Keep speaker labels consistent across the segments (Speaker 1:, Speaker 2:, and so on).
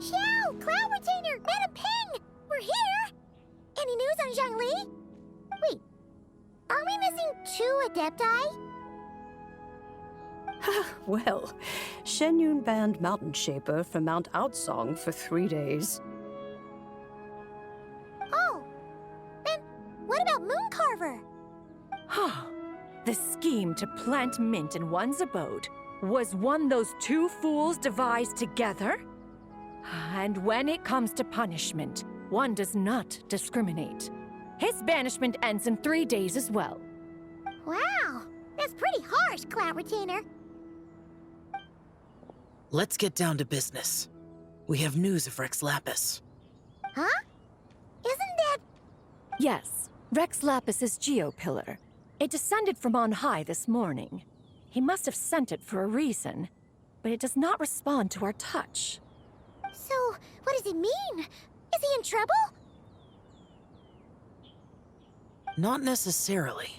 Speaker 1: Xiao, Cloud Retainer, Madam Ping! We're here! Any news on Zhongli? Wait, are we missing 2 Adepti?
Speaker 2: Well, Shenyun banned Mountain Shaper from Mount Outsong for 3 days.
Speaker 1: Oh, then what about Mooncarver?
Speaker 3: The scheme to plant mint in one's abode was one those 2 fools devised together? And when it comes to punishment, one does not discriminate. His banishment ends in 3 days as well.
Speaker 1: Wow, that's pretty harsh, Cloud Retainer.
Speaker 4: Let's get down to business. We have news of Rex Lapis.
Speaker 1: Huh? Isn't that...
Speaker 3: Yes, Rex Lapis's geopillar. It descended from on high this morning. He must have sent it for a reason, but it does not respond to our touch.
Speaker 1: So, what does it mean? Is he in trouble?
Speaker 4: Not necessarily.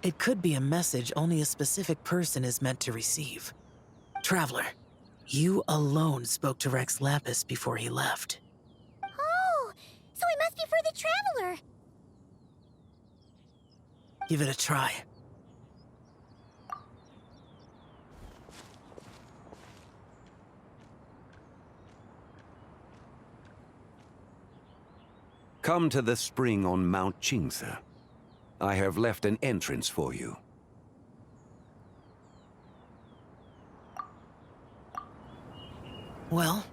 Speaker 4: It could be a message only a specific person is meant to receive. Traveler, you alone spoke to Rex Lapis before he left.
Speaker 1: Oh, so it must be for the Traveler.
Speaker 4: Give it a try.
Speaker 5: Come to the spring on Mount Qingze. I have left an entrance for you.
Speaker 4: Well?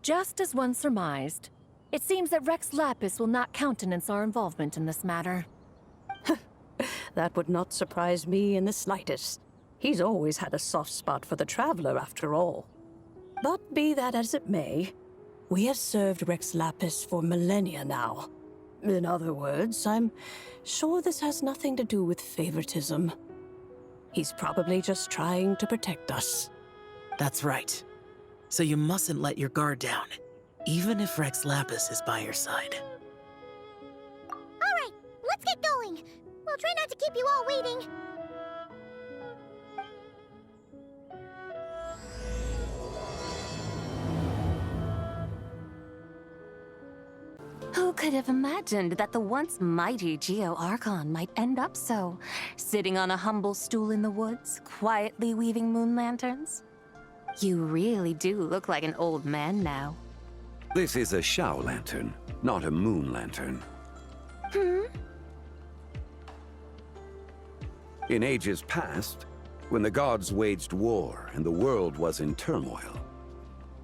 Speaker 3: Just as one surmised, it seems that Rex Lapis will not countenance our involvement in this matter.
Speaker 2: That would not surprise me in the slightest. He's always had a soft spot for the Traveler, after all. But be that as it may, we have served Rex Lapis for millennia now. In other words, I'm sure this has nothing to do with favoritism. He's probably just trying to protect us.
Speaker 4: That's right. So you mustn't let your guard down, even if Rex Lapis is by your side.
Speaker 1: All right, let's get going. We'll try not to keep you all waiting.
Speaker 6: Who could have imagined that the once mighty Geo-Archon might end up so, sitting on a humble stool in the woods, quietly weaving moon lanterns? You really do look like an old man now.
Speaker 5: This is a Shao lantern, not a moon lantern. In ages past, when the gods waged war and the world was in turmoil,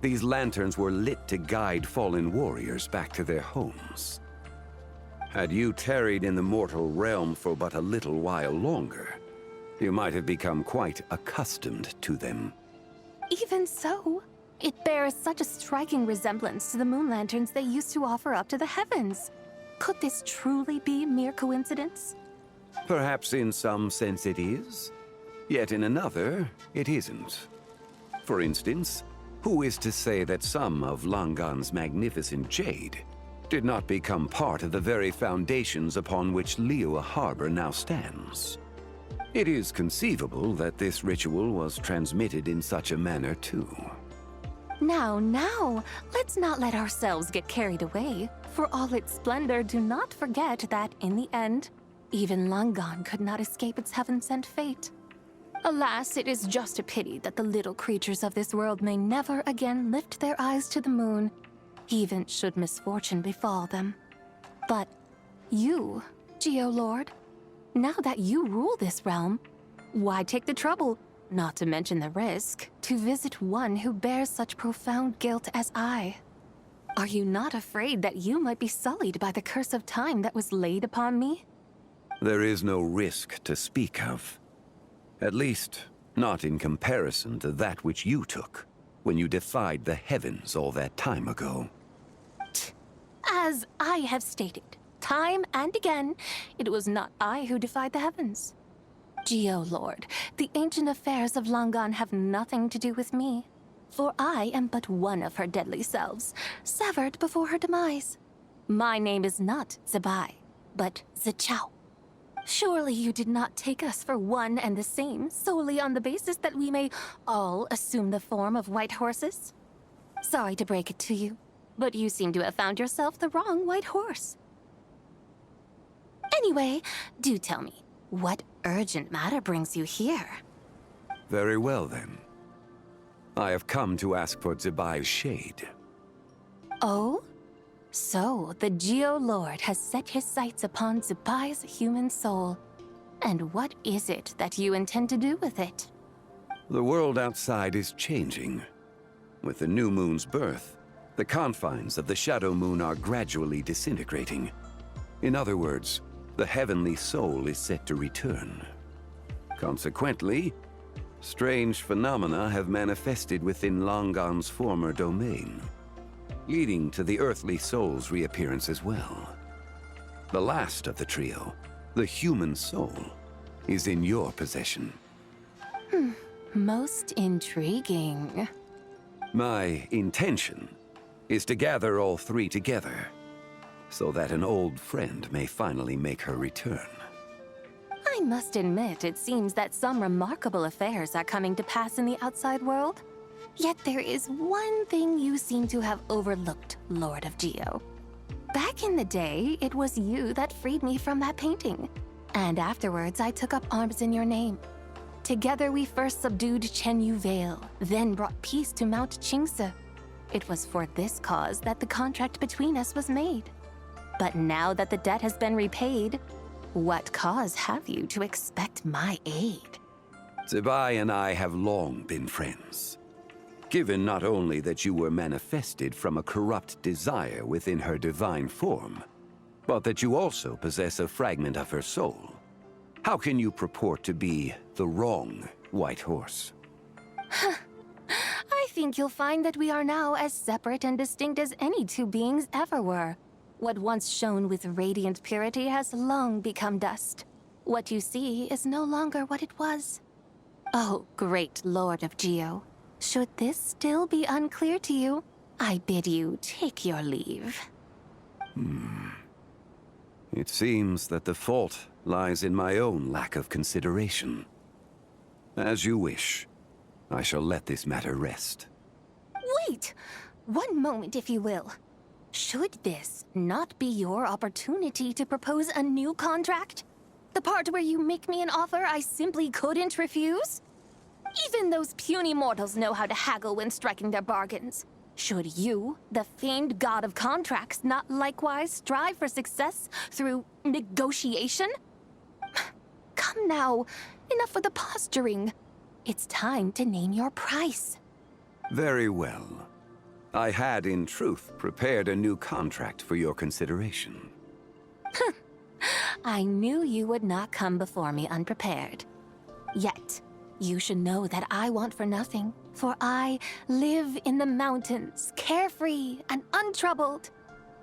Speaker 5: these lanterns were lit to guide fallen warriors back to their homes. Had you tarried in the mortal realm for but a little while longer, you might have become quite accustomed to them.
Speaker 6: Even so, it bears such a striking resemblance to the moon lanterns they used to offer up to the heavens. Could this truly be mere coincidence?
Speaker 5: Perhaps in some sense it is, yet in another, it isn't. For instance, who is to say that some of Langan's magnificent jade did not become part of the very foundations upon which Liyue Harbor now stands? It is conceivable that this ritual was transmitted in such a manner too.
Speaker 6: Now, let's not let ourselves get carried away. For all its splendor, do not forget that, in the end, even Langan could not escape its heaven-sent fate. Alas, it is just a pity that the little creatures of this world may never again lift their eyes to the moon, even should misfortune befall them. But you, Geolord, now that you rule this realm, why take the trouble, not to mention the risk, to visit one who bears such profound guilt as I? Are you not afraid that you might be sullied by the curse of time that was laid upon me?
Speaker 5: There is no risk to speak of. At least, not in comparison to that which you took when you defied the heavens all that time ago.
Speaker 6: As I have stated, time and again, it was not I who defied the heavens. Geolord, the ancient affairs of Langan have nothing to do with me, for I am but one of her deadly selves, severed before her demise. My name is not Zibai, but Zichao. Surely you did not take us for one and the same, solely on the basis that we may all assume the form of white horses? Sorry to break it to you, but you seem to have found yourself the wrong white horse. Anyway, do tell me, what urgent matter brings you here?
Speaker 5: Very well, then. I have come to ask for Zibai's shade.
Speaker 6: Oh? So, the Geo-Lord has set his sights upon Zibai's human soul. And what is it that you intend to do with it?
Speaker 5: The world outside is changing. With the new moon's birth, the confines of the shadow moon are gradually disintegrating. In other words, the heavenly soul is set to return. Consequently, strange phenomena have manifested within Langan's former domain, leading to the earthly soul's reappearance as well. The last of the trio, the human soul, is in your possession.
Speaker 6: Most intriguing.
Speaker 5: My intention is to gather all three together, so that an old friend may finally make her return.
Speaker 6: I must admit, it seems that some remarkable affairs are coming to pass in the outside world. Yet there is one thing you seem to have overlooked, Lord of Geo. Back in the day, it was you that freed me from that painting. And afterwards, I took up arms in your name. Together we first subdued Chenyu Vale, then brought peace to Mount Qingse. It was for this cause that the contract between us was made. But now that the debt has been repaid, what cause have you to expect my aid?
Speaker 5: Zibai and I have long been friends. Given not only that you were manifested from a corrupt desire within her divine form, but that you also possess a fragment of her soul, how can you purport to be the wrong white horse?
Speaker 6: I think you'll find that we are now as separate and distinct as any two beings ever were. What once shone with radiant purity has long become dust. What you see is no longer what it was. Oh, great Lord of Geo. Should this still be unclear to you, I bid you take your leave.
Speaker 5: It seems that the fault lies in my own lack of consideration. As you wish. I shall let this matter rest.
Speaker 6: Wait! One moment, if you will. Should this not be your opportunity to propose a new contract? The part where you make me an offer I simply couldn't refuse? Even those puny mortals know how to haggle when striking their bargains. Should you, the famed god of contracts, not likewise strive for success through negotiation? Come now, enough with the posturing. It's time to name your price.
Speaker 5: Very well. I had, in truth, prepared a new contract for your consideration.
Speaker 6: I knew you would not come before me unprepared. Yet, you should know that I want for nothing, for I live in the mountains, carefree and untroubled.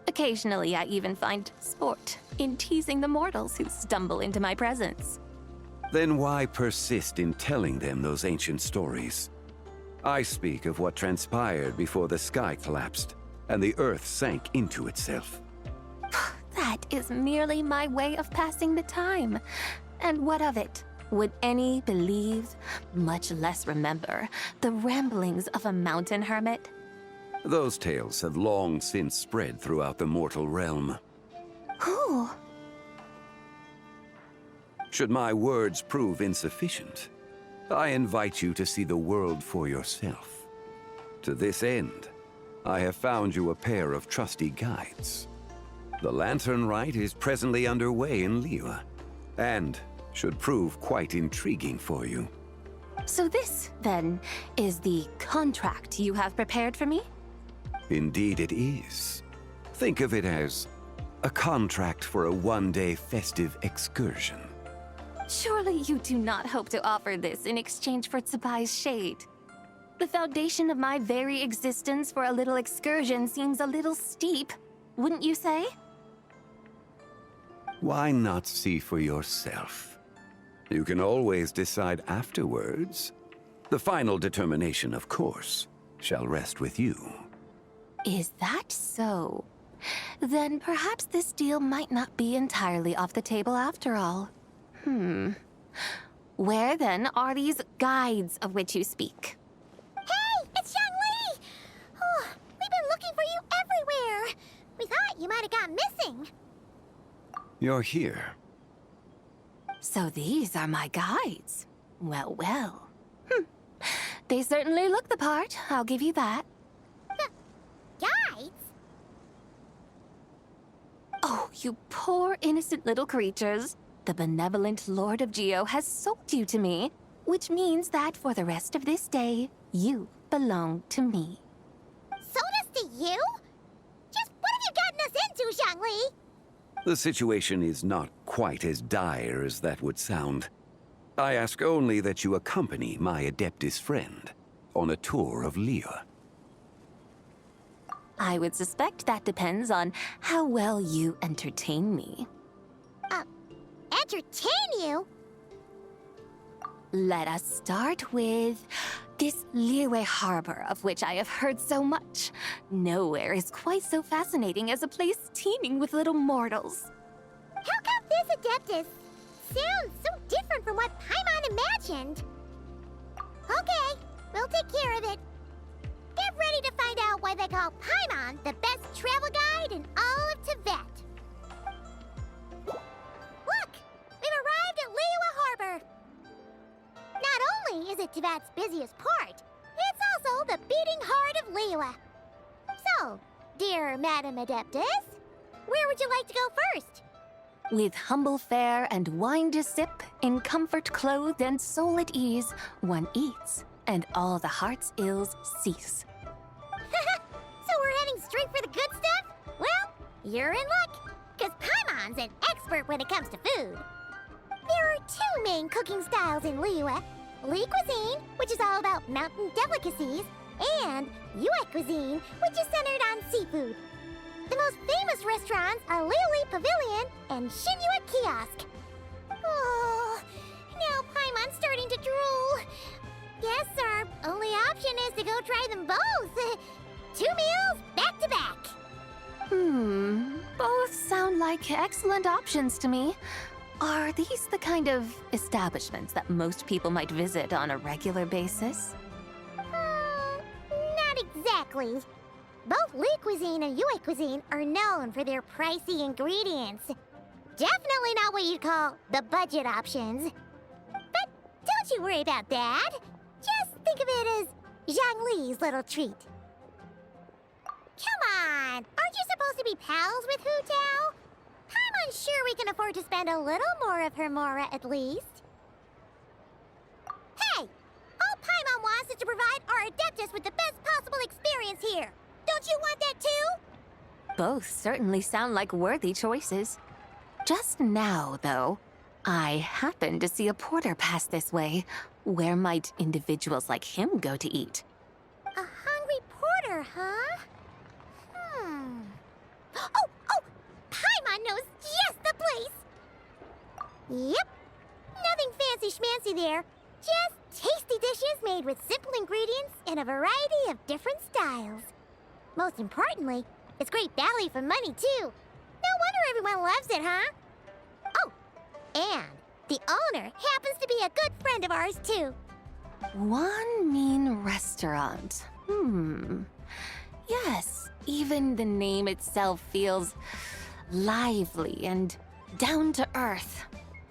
Speaker 6: Occasionally, I even find sport in teasing the mortals who stumble into my presence.
Speaker 5: Then why persist in telling them those ancient stories? I speak of what transpired before the sky collapsed and the earth sank into itself.
Speaker 6: That is merely my way of passing the time. And what of it? Would any believe, much less remember, the ramblings of a mountain hermit?
Speaker 5: Those tales have long since spread throughout the mortal realm.
Speaker 6: Who?
Speaker 5: Should my words prove insufficient, I invite you to see the world for yourself. To this end, I have found you a pair of trusty guides. The lantern rite is presently underway in Liyue, and should prove quite intriguing for you.
Speaker 6: So this, then, is the contract you have prepared for me?
Speaker 5: Indeed it is. Think of it as a contract for a one-day festive excursion.
Speaker 6: Surely you do not hope to offer this in exchange for Zibai's shade. The foundation of my very existence for a little excursion seems a little steep, wouldn't you say?
Speaker 5: Why not see for yourself? You can always decide afterwards. The final determination, of course, shall rest with you.
Speaker 6: Is that so? Then perhaps this deal might not be entirely off the table after all. Where then are these guides of which you speak?
Speaker 1: Hey, it's Zhangli! Oh, we've been looking for you everywhere. We thought you might have gone missing.
Speaker 5: You're here.
Speaker 6: So these are my guides. Well, well. They certainly look the part, I'll give you that.
Speaker 1: Guides?
Speaker 6: Oh, you poor innocent little creatures. The benevolent Lord of Geo has sold you to me, which means that for the rest of this day, you belong to me.
Speaker 1: Sold us to you? Just what have you gotten us into, Zhangli?
Speaker 5: The situation is not quite as dire as that would sound. I ask only that you accompany my Adeptus friend on a tour of Liyue.
Speaker 6: I would suspect that depends on how well you entertain me.
Speaker 1: Entertain you?
Speaker 6: Let us start with this Liyue harbor of which I have heard so much. Nowhere is quite so fascinating as a place teeming with little mortals.
Speaker 1: How come this Adeptus sounds so different from what Paimon imagined? Okay, we'll take care of it. Get ready to find out why they call Paimon the best travel guide in all of Tibet. Look! We've arrived at Liyue Harbor. Not only is it Tibet's busiest port, it's also the beating heart of Liyue. So, dear Madam Adeptus, where would you like to go first?
Speaker 6: With humble fare and wine to sip, in comfort clothed and soul at ease, one eats, and all the heart's ills cease.
Speaker 1: So we're heading straight for the good stuff? Well, you're in luck, because Paimon's an expert when it comes to food. There are two main cooking styles in Liyue. Li cuisine, which is all about mountain delicacies, and Yue cuisine, which is centered on seafood. The most famous restaurants are Liyue Pavilion and Xinyue Kiosk. Oh, now Paimon's starting to drool. Guess our only option is to go try them both. 2 meals, back to back.
Speaker 6: Both sound like excellent options to me. Are these the kind of establishments that most people might visit on a regular basis?
Speaker 1: Not exactly. Both Li cuisine and Yue cuisine are known for their pricey ingredients. Definitely not what you'd call the budget options. But don't you worry about that. Just think of it as Zhangli's little treat. Come on, aren't you supposed to be pals with Hu Tao? I'm unsure we can afford to spend a little more of her mora at least. Hey! All Paimon wants is to provide our Adeptus with the best possible experience here. Don't you want that too?
Speaker 6: Both certainly sound like worthy choices. Just now, though, I happened to see a porter pass this way. Where might individuals like him go to eat?
Speaker 1: A hungry porter, huh? Oh! Paimon knows just the place! Yep. Nothing fancy-schmancy there. Just tasty dishes made with simple ingredients in a variety of different styles. Most importantly, it's great value for money, too. No wonder everyone loves it, huh? Oh, and the owner happens to be a good friend of ours, too.
Speaker 6: One mean restaurant. Yes, even the name itself feels lively and down to earth.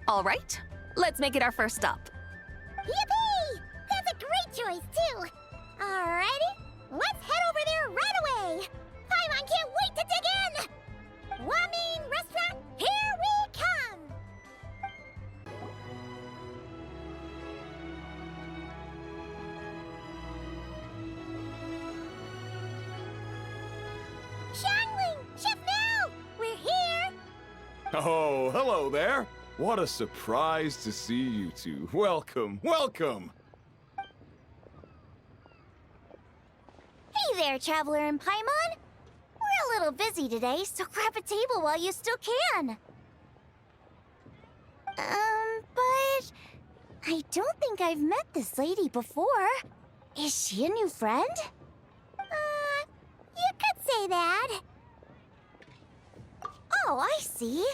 Speaker 6: All right, let's make it our first stop.
Speaker 1: Yippee! That's a great choice, too. Alrighty, let's head over there right away. Paimon can't wait to dig in. Wamin Restaurant, here we come. Xiangling, Chef Mao, we're here.
Speaker 7: Oh, hello there. What a surprise to see you two. Welcome, welcome.
Speaker 1: Hey there, Traveler and Paimon. We're a little busy today, so grab a table while you still can. But I don't think I've met this lady before. Is she a new friend? You could say that. Oh, I see.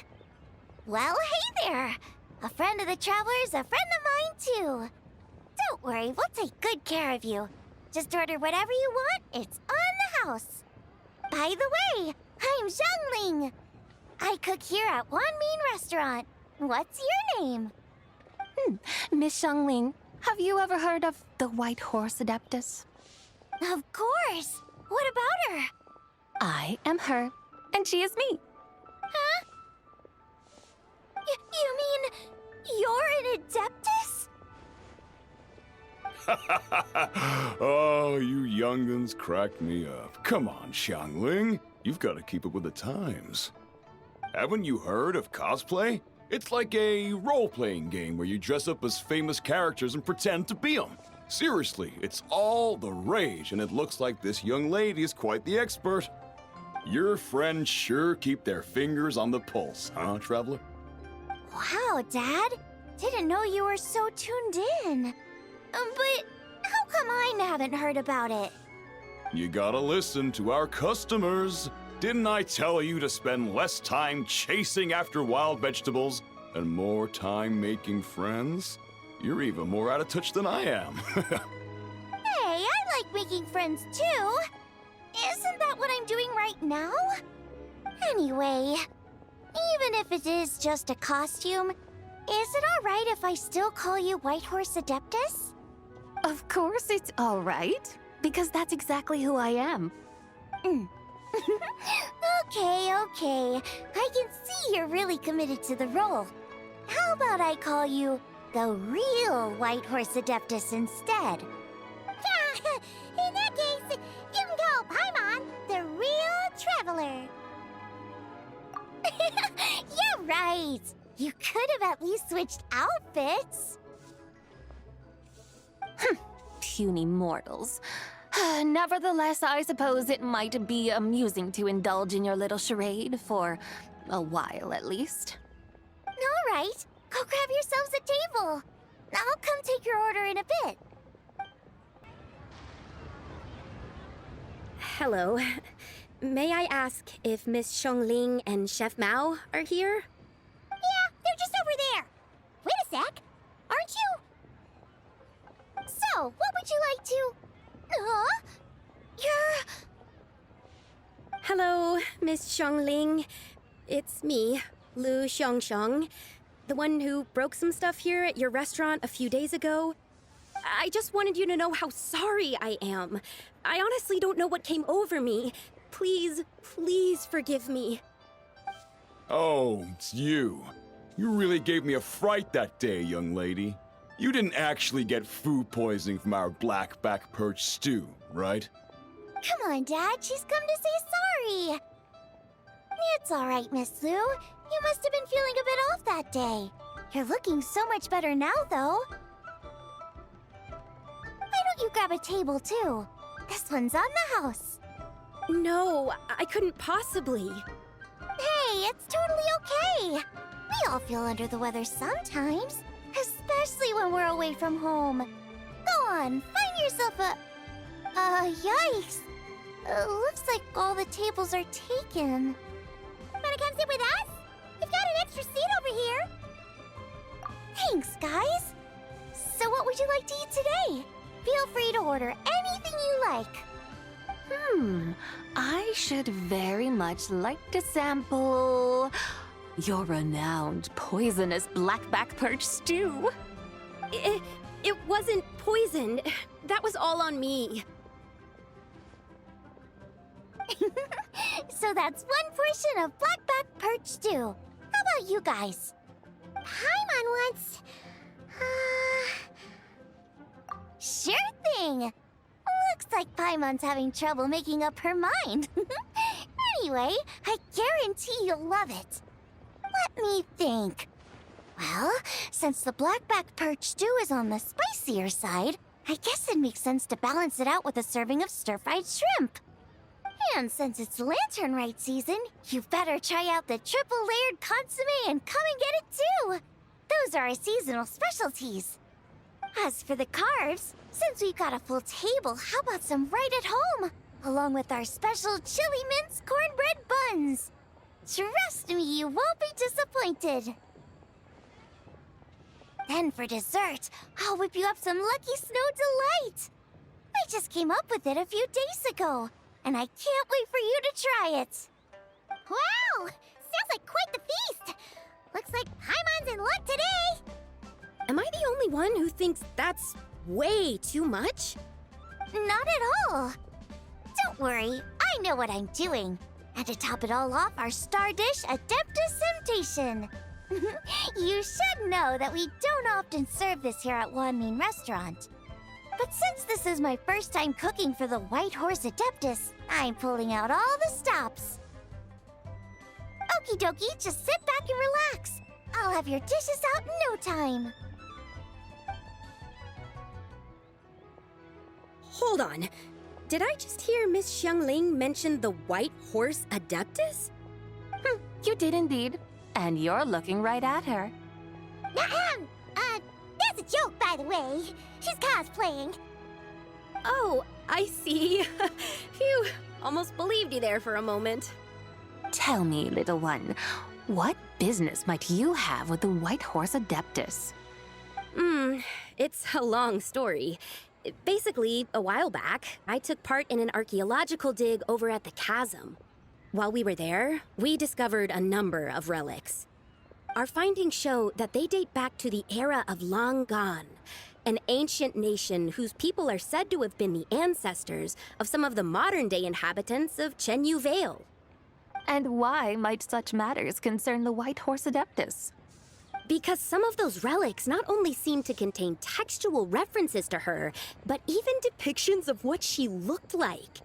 Speaker 1: Well, hey there. A friend of the traveler's a friend of mine, too. Don't worry, we'll take good care of you. Just order whatever you want, it's on the house. By the way, I'm Zhangling. I cook here at Wanmin Restaurant. What's your name?
Speaker 6: Miss Xiangling, have you ever heard of the White Horse Adeptus?
Speaker 1: Of course. What about her?
Speaker 6: I am her, and she is me.
Speaker 1: Huh? You mean you're an Adeptus?
Speaker 7: Oh, you young'uns crack me up. Come on, Xiangling. You've got to keep up with the times. Haven't you heard of cosplay? It's like a role-playing game where you dress up as famous characters and pretend to be them. Seriously, it's all the rage, and it looks like this young lady is quite the expert. Your friends sure keep their fingers on the pulse, huh, Traveler?
Speaker 1: Wow, Dad. Didn't know you were so tuned in. But how come I haven't heard about it?
Speaker 7: You gotta listen to our customers. Didn't I tell you to spend less time chasing after wild vegetables and more time making friends? You're even more out of touch than I am.
Speaker 1: Hey, I like making friends too. Isn't that what I'm doing right now? Anyway, even if it is just a costume, is it alright if I still call you White Horse Adeptus?
Speaker 6: Of course it's all right, because that's exactly who I am.
Speaker 1: Okay. I can see you're really committed to the role. How about I call you the real White Horse Adeptus instead? In that case, you can call Paimon the real traveler. Yeah, right. You could have at least switched outfits.
Speaker 6: Puny mortals. Nevertheless, I suppose it might be amusing to indulge in your little charade for a while at least.
Speaker 1: All right, go grab yourselves a table. I'll come take your order in a bit.
Speaker 8: Hello. May I ask if Miss Xiangling and Chef Mao are here?
Speaker 1: Yeah, they're just over there. Wait a sec. Aren't you? So, what would you like to... Huh? You're...
Speaker 8: Hello, Miss Xiangling. It's me, Lu Xiangxiang, the one who broke some stuff here at your restaurant a few days ago. I just wanted you to know how sorry I am. I honestly don't know what came over me. Please forgive me.
Speaker 7: Oh, it's you. You really gave me a fright that day, young lady. You didn't actually get food poisoning from our black-back perch stew, right?
Speaker 1: Come on, Dad. She's come to say sorry. It's all right, Miss Lu. You must have been feeling a bit off that day. You're looking so much better now, though. Why don't you grab a table, too? This one's on the house.
Speaker 8: No, I couldn't possibly.
Speaker 1: Hey, it's totally okay. We all feel under the weather sometimes, especially when we're away from home. Go on, find yourself a... yikes. Looks like all the tables are taken. Wanna come sit with us? We've got an extra seat over here. Thanks, guys. So what would you like to eat today? Feel free to order anything you like.
Speaker 6: I should very much like to sample your renowned poisonous blackback perch stew.
Speaker 8: It wasn't poisoned. That was all on me.
Speaker 1: So that's one portion of blackback perch stew. How about you guys? Paimon wants... Sure thing! Looks like Paimon's having trouble making up her mind. Anyway, I guarantee you'll love it. Let me think. Well, since the blackback perch stew is on the spicier side, I guess it makes sense to balance it out with a serving of stir-fried shrimp. And since it's Laternenritual season, you better try out the triple-layered consommé and come and get it too! Those are our seasonal specialties. As for the carbs, since we've got a full table, how about some right at home? Along with our special chili mince cornbread buns. Trust me, you won't be disappointed. Then for dessert, I'll whip you up some Lucky Snow Delight. I just came up with it a few days ago, and I can't wait for you to try it. Wow! Sounds like quite the feast! Looks like Paimon's in luck today!
Speaker 8: Am I the only one who thinks that's way too much?
Speaker 1: Not at all. Don't worry, I know what I'm doing. And to top it all off, our star dish, Adeptus Temptation. You should know that we don't often serve this here at Wanmin Restaurant. But since this is my first time cooking for the White Horse Adeptus, I'm pulling out all the stops. Okie dokie, just sit back and relax. I'll have your dishes out in no time.
Speaker 8: Hold on. Did I just hear Miss Xiangling mention the White Horse Adeptus?
Speaker 6: You did indeed. And you're looking right at her.
Speaker 1: That's a joke, by the way. She's cosplaying.
Speaker 8: Oh, I see. Phew, almost believed you there for a moment.
Speaker 6: Tell me, little one, what business might you have with the White Horse Adeptus?
Speaker 8: It's a long story. Basically, a while back, I took part in an archaeological dig over at the chasm. While we were there, we discovered a number of relics. Our findings show that they date back to the era of Langan, an ancient nation whose people are said to have been the ancestors of some of the modern-day inhabitants of Chenyu Vale.
Speaker 6: And why might such matters concern the White Horse Adeptus?
Speaker 8: Because some of those relics not only seem to contain textual references to her, but even depictions of what she looked like.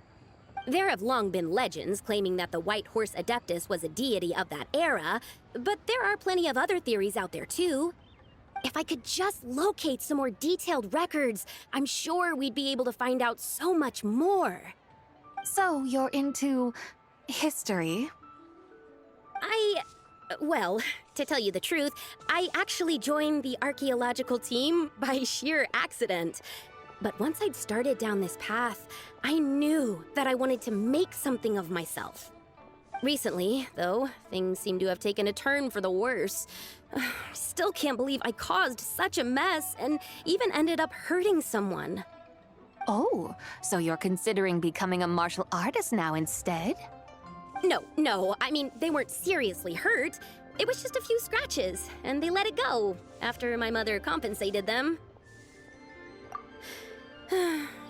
Speaker 8: There have long been legends claiming that the White Horse Adeptus was a deity of that era, but there are plenty of other theories out there too. If I could just locate some more detailed records, I'm sure we'd be able to find out so much more.
Speaker 6: So you're into history?
Speaker 8: Well, to tell you the truth, I actually joined the archaeological team by sheer accident. But once I'd started down this path, I knew that I wanted to make something of myself. Recently, though, things seem to have taken a turn for the worse. Still can't believe I caused such a mess and even ended up hurting someone.
Speaker 6: Oh, so you're considering becoming a martial artist now instead?
Speaker 8: No, I mean, they weren't seriously hurt. It was just a few scratches, and they let it go after my mother compensated them.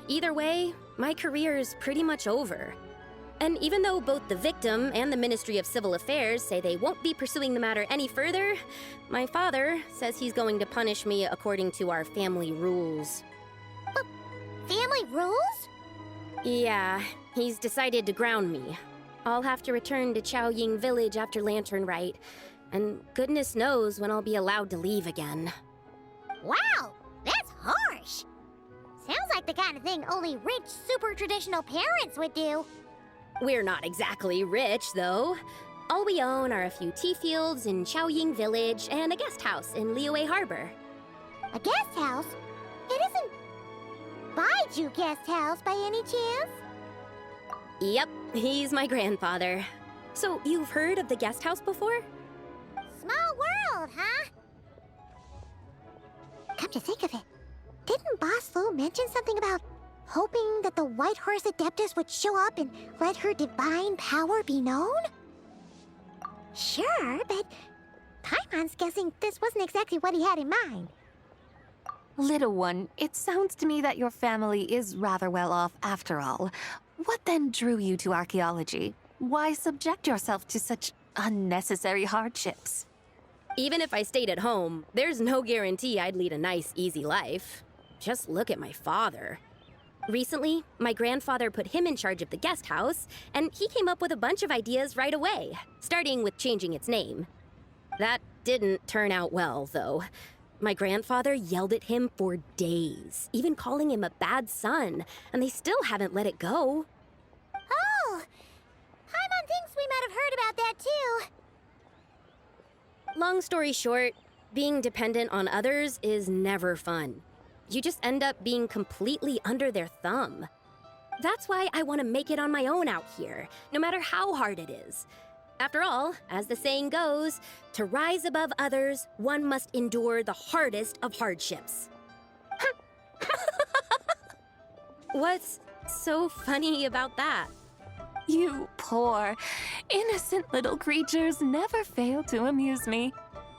Speaker 8: Either way, my career is pretty much over. And even though both the victim and the Ministry of Civil Affairs say they won't be pursuing the matter any further, my father says he's going to punish me according to our family rules.
Speaker 1: Family rules?
Speaker 8: Yeah, he's decided to ground me. I'll have to return to Chaoying Village after Lantern Rite, and goodness knows when I'll be allowed to leave again.
Speaker 1: Wow, that's harsh. Sounds like the kind of thing only rich, super traditional parents would do.
Speaker 8: We're not exactly rich, though. All we own are a few tea fields in Chaoying Village and a guest house in Liyue Harbor.
Speaker 1: A guest house? It isn't Baiju Guest House by any chance?
Speaker 8: Yep, he's my grandfather. So, you've heard of the guest house before?
Speaker 1: Small world, huh? Come to think of it, didn't Boss Lu mention something about hoping that the White Horse Adeptus would show up and let her divine power be known? Sure, but Paimon's guessing this wasn't exactly what he had in mind.
Speaker 6: Little one, it sounds to me that your family is rather well off after all. What then drew you to archaeology? Why subject yourself to such unnecessary hardships?
Speaker 8: Even if I stayed at home, there's no guarantee I'd lead a nice, easy life. Just look at my father. Recently, my grandfather put him in charge of the guest house, and he came up with a bunch of ideas right away, starting with changing its name. That didn't turn out well, though. My grandfather yelled at him for days, even calling him a bad son, and they still haven't let it go.
Speaker 1: Oh! Paimon thinks we might have heard about that too.
Speaker 8: Long story short, being dependent on others is never fun. You just end up being completely under their thumb. That's why I want to make it on my own out here, no matter how hard it is. After all, as the saying goes, to rise above others, one must endure the hardest of hardships. What's so funny about that?
Speaker 6: You poor, innocent little creatures never fail to amuse me.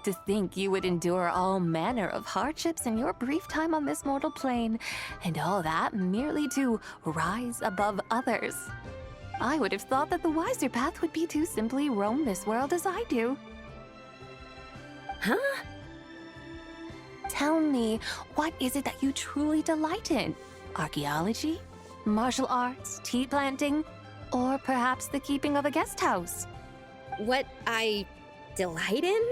Speaker 6: To think you would endure all manner of hardships in your brief time on this mortal plane, and all that merely to rise above others. I would have thought that the wiser path would be to simply roam this world as I do.
Speaker 8: Huh?
Speaker 6: Tell me, what is it that you truly delight in? Archaeology? Martial arts? Tea planting? Or perhaps the keeping of a guest house?
Speaker 8: What I delight in?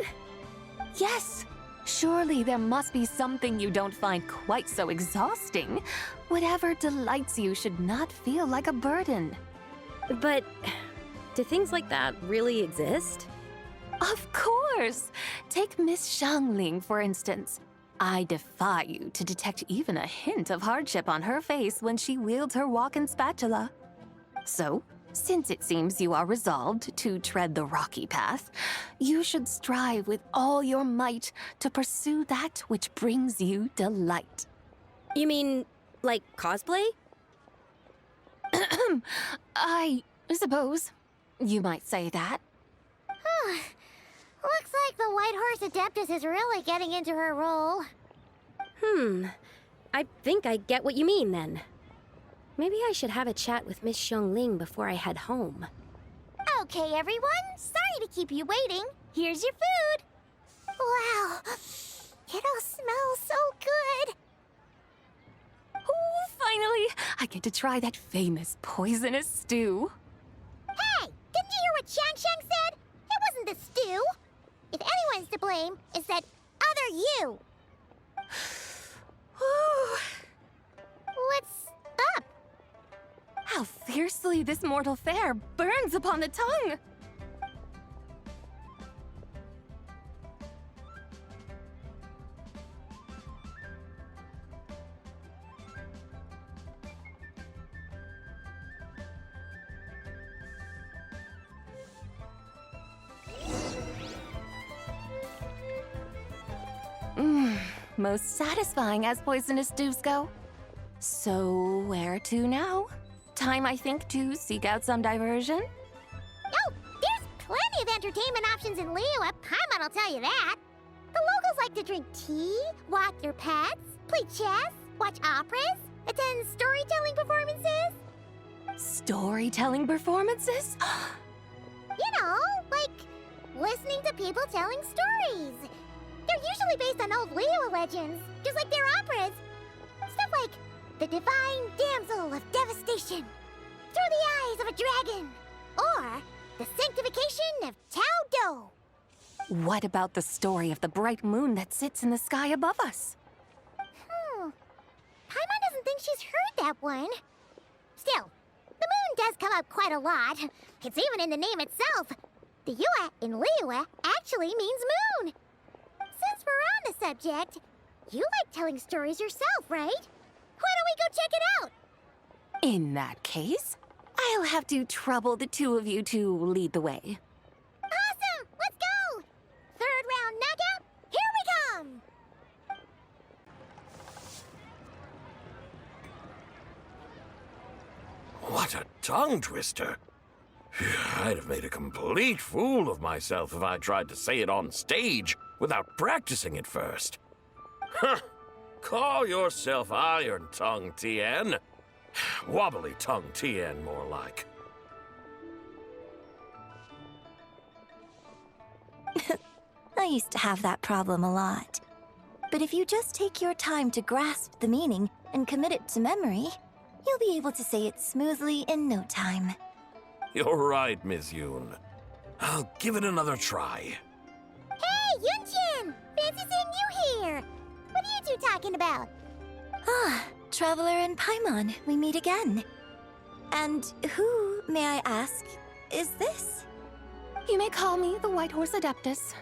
Speaker 6: Yes! Surely there must be something you don't find quite so exhausting. Whatever delights you should not feel like a burden.
Speaker 8: But do things like that really exist?
Speaker 6: Of course! Take Miss Xiangling, for instance. I defy you to detect even a hint of hardship on her face when she wields her walking spatula. So, since it seems you are resolved to tread the rocky path, you should strive with all your might to pursue that which brings you delight.
Speaker 8: You mean, like cosplay?
Speaker 6: I suppose you might say that.
Speaker 1: Looks like the White Horse Adeptus is really getting into her role.
Speaker 8: I think I get what you mean then. Maybe I should have a chat with Miss Xiangling before I head home.
Speaker 1: Okay, everyone. Sorry to keep you waiting. Here's your food. Wow. It all smells so good.
Speaker 6: Oh, finally! I get to try that famous poisonous stew.
Speaker 1: Hey, didn't you hear what Shang said? It wasn't the stew. If anyone's to blame, it's that other you. What's up?
Speaker 6: How fiercely this mortal fare burns upon the tongue! Most satisfying as poisonous stews go. So, where to now? Time, I think, to seek out some diversion?
Speaker 1: Oh, there's plenty of entertainment options in Liyue. Paimon will tell you that. The locals like to drink tea, walk their pets, play chess, watch operas, attend storytelling performances.
Speaker 6: Storytelling performances?
Speaker 1: You know, like listening to people telling stories. They're usually based on old Liyue legends, just like their operas. Stuff like the Divine Damsel of Devastation, Through the Eyes of a Dragon, or the Sanctification of Tao Do.
Speaker 6: What about the story of the bright moon that sits in the sky above us?
Speaker 1: Paimon doesn't think she's heard that one. Still, the moon does come up quite a lot. It's even in the name itself. The Yue in Liyue actually means moon. Since we're on the subject, you like telling stories yourself, right? Why don't we go check it out?
Speaker 6: In that case, I'll have to trouble the two of you to lead the way.
Speaker 1: Awesome! Let's go! Third round knockout, here we come!
Speaker 9: What a tongue twister! I'd have made a complete fool of myself if I tried to say it on stage without practicing it first. Huh! Call yourself Iron Tongue, Tien. Wobbly Tongue, Tien, more like.
Speaker 10: I used to have that problem a lot. But if you just take your time to grasp the meaning and commit it to memory, you'll be able to say it smoothly in no time.
Speaker 9: You're right, Miss Yoon. I'll give it another try.
Speaker 1: Hey, Yunchin! Fancy seeing you here! What are you two talking about?
Speaker 10: Ah, Traveler and Paimon, we meet again. And who, may I ask, is this?
Speaker 6: You may call me the White Horse Adeptus.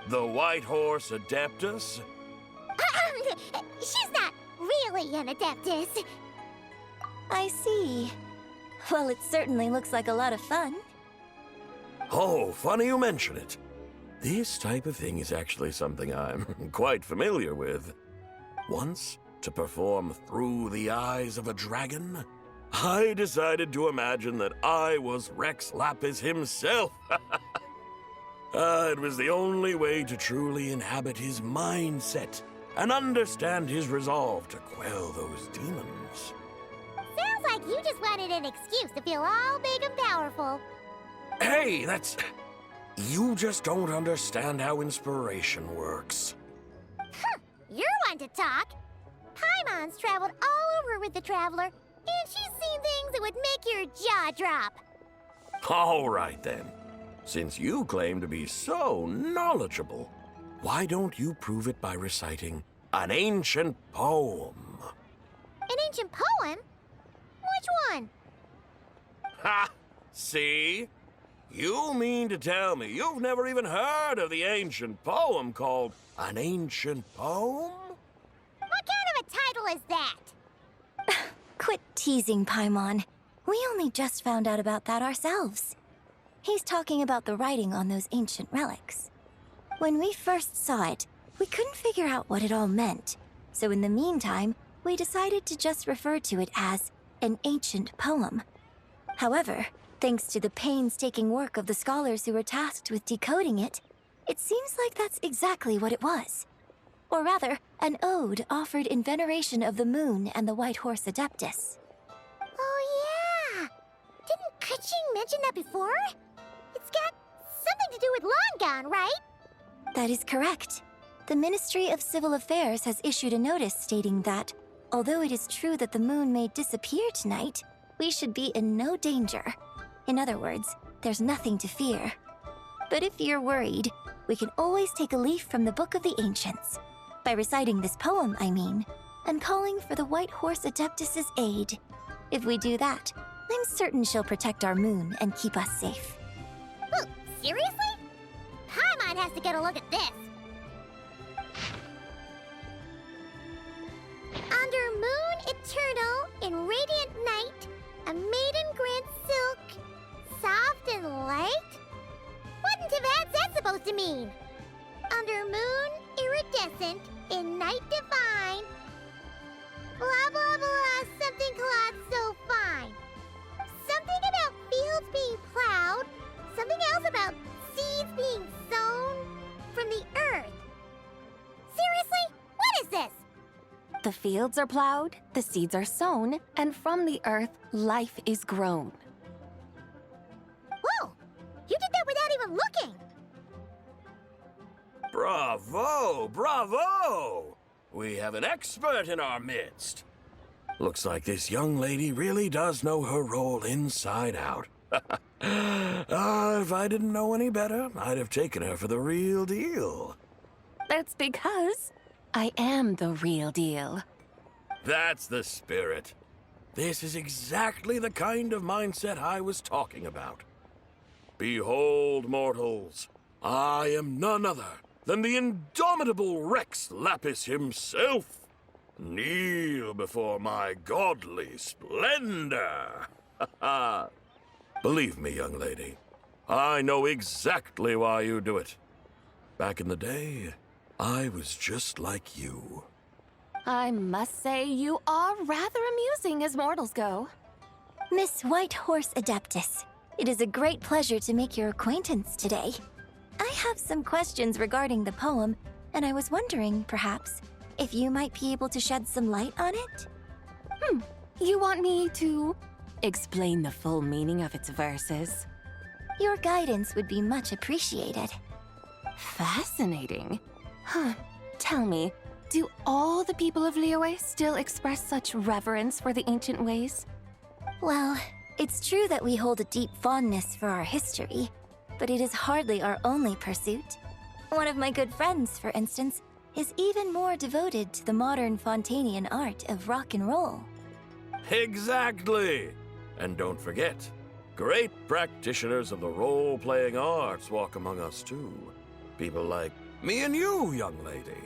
Speaker 9: The White Horse Adeptus?
Speaker 1: She's not really an Adeptus.
Speaker 10: I see. Well, it certainly looks like a lot of fun.
Speaker 9: Oh, funny you mention it. This type of thing is actually something I'm quite familiar with. Once, to perform Through the Eyes of a Dragon, I decided to imagine that I was Rex Lapis himself. It was the only way to truly inhabit his mindset and understand his resolve to quell those demons.
Speaker 1: Sounds like you just wanted an excuse to feel all big and powerful.
Speaker 9: Hey, You just don't understand how inspiration works.
Speaker 1: You're one to talk. Paimon's traveled all over with the Traveler, and she's seen things that would make your jaw drop.
Speaker 9: All right, then. Since you claim to be so knowledgeable, why don't you prove it by reciting an ancient poem?
Speaker 1: An ancient poem? Which one?
Speaker 9: Ha! See? You mean to tell me you've never even heard of the ancient poem called An Ancient Poem?
Speaker 1: What kind of a title is that?
Speaker 10: Quit teasing, Paimon. We only just found out about that ourselves. He's talking about the writing on those ancient relics. When we first saw it, we couldn't figure out what it all meant. So in the meantime, we decided to just refer to it as an ancient poem. However, thanks to the painstaking work of the scholars who were tasked with decoding it, it seems like that's exactly what it was. Or rather, an ode offered in veneration of the moon and the White Horse Adeptus.
Speaker 1: Oh yeah! Didn't Kuching mention that before? It's got something to do with Longon, right?
Speaker 10: That is correct. The Ministry of Civil Affairs has issued a notice stating that, although it is true that the moon may disappear tonight, we should be in no danger. In other words, there's nothing to fear. But if you're worried, we can always take a leaf from the Book of the Ancients. By reciting this poem, I mean, and calling for the White Horse Adeptus' aid. If we do that, I'm certain she'll protect our moon and keep us safe.
Speaker 1: Oh, seriously? Paimon has to get a look at this. Under moon eternal in radiant night, a maiden grants silk, soft and light? What in Tibet's that supposed to mean? Under moon iridescent in night divine, blah blah blah, something cloth so fine. Something about fields being plowed, something else about seeds being sown from the earth. Seriously? What is this?
Speaker 6: The fields are plowed, the seeds are sown, and from the earth, life is grown.
Speaker 1: Whoa! You did that without even looking!
Speaker 9: Bravo! Bravo! We have an expert in our midst. Looks like this young lady really does know her role inside out. If I didn't know any better, I'd have taken her for the real deal.
Speaker 6: That's because I am the real deal.
Speaker 9: That's the spirit. This is exactly the kind of mindset I was talking about. Behold, mortals, I am none other than the indomitable Rex Lapis himself. Kneel before my godly splendor. Believe me, young lady, I know exactly why you do it. Back in the day, I was just like you.
Speaker 6: I must say you are rather amusing as mortals go.
Speaker 10: Miss White Horse Adeptus, it is a great pleasure to make your acquaintance today. I have some questions regarding the poem, and I was wondering, perhaps, if you might be able to shed some light on it?
Speaker 6: You want me to explain the full meaning of its verses?
Speaker 10: Your guidance would be much appreciated.
Speaker 6: Fascinating. Tell me, do all the people of Liyue still express such reverence for the ancient ways?
Speaker 10: Well, it's true that we hold a deep fondness for our history, but it is hardly our only pursuit. One of my good friends, for instance, is even more devoted to the modern Fontanian art of rock and roll.
Speaker 9: Exactly! And don't forget, great practitioners of the role-playing arts walk among us too. People like me and you, young lady.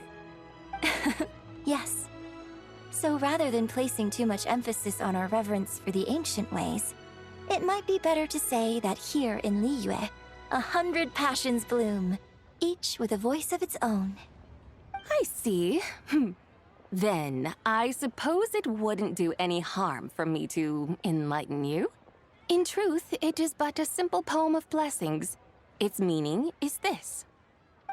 Speaker 10: Yes. So rather than placing too much emphasis on our reverence for the ancient ways, it might be better to say that here in Liyue, 100 passions bloom, each with a voice of its own.
Speaker 6: I see. Then, I suppose it wouldn't do any harm for me to enlighten you. In truth, it is but a simple poem of blessings. Its meaning is this.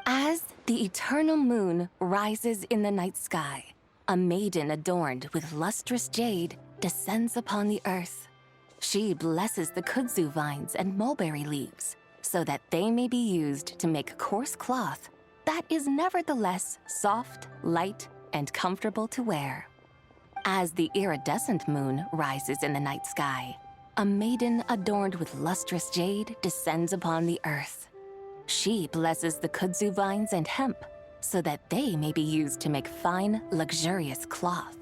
Speaker 6: As the eternal moon rises in the night sky, a maiden adorned with lustrous jade descends upon the earth. She blesses the kudzu vines and mulberry leaves, so that they may be used to make coarse cloth that is nevertheless soft, light, and comfortable to wear. As the iridescent moon rises in the night sky, a maiden adorned with lustrous jade descends upon the earth. She blesses the kudzu vines and hemp, so that they may be used to make fine, luxurious cloth.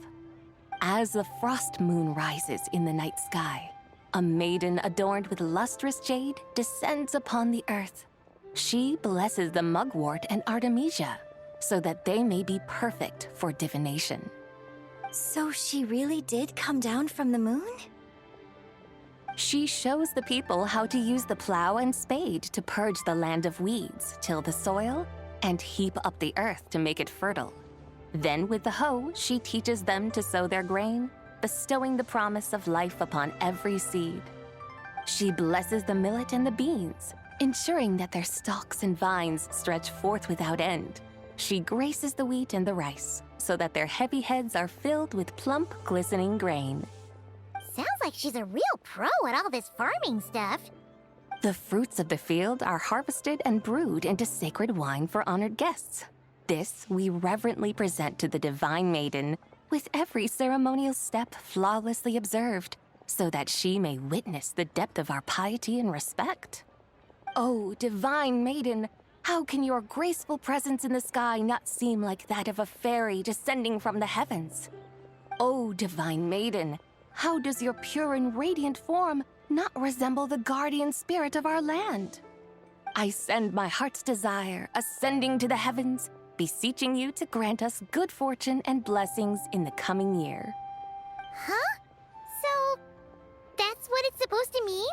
Speaker 6: As the frost moon rises in the night sky, a maiden adorned with lustrous jade descends upon the earth. She blesses the mugwort and artemisia, so that they may be perfect for divination.
Speaker 10: So she really did come down from the moon?
Speaker 6: She shows the people how to use the plow and spade to purge the land of weeds, till the soil, and heap up the earth to make it fertile. Then with the hoe, she teaches them to sow their grain, bestowing the promise of life upon every seed. She blesses the millet and the beans, ensuring that their stalks and vines stretch forth without end. She graces the wheat and the rice, so that their heavy heads are filled with plump, glistening grain.
Speaker 1: Sounds like she's a real pro at all this farming stuff.
Speaker 6: The fruits of the field are harvested and brewed into sacred wine for honored guests. This we reverently present to the divine maiden, with every ceremonial step flawlessly observed, so that she may witness the depth of our piety and respect. Oh, divine maiden, how can your graceful presence in the sky not seem like that of a fairy descending from the heavens? Oh, divine maiden, how does your pure and radiant form not resemble the guardian spirit of our land? I send my heart's desire, ascending to the heavens, beseeching you to grant us good fortune and blessings in the coming year.
Speaker 1: Huh? So, that's what it's supposed to mean?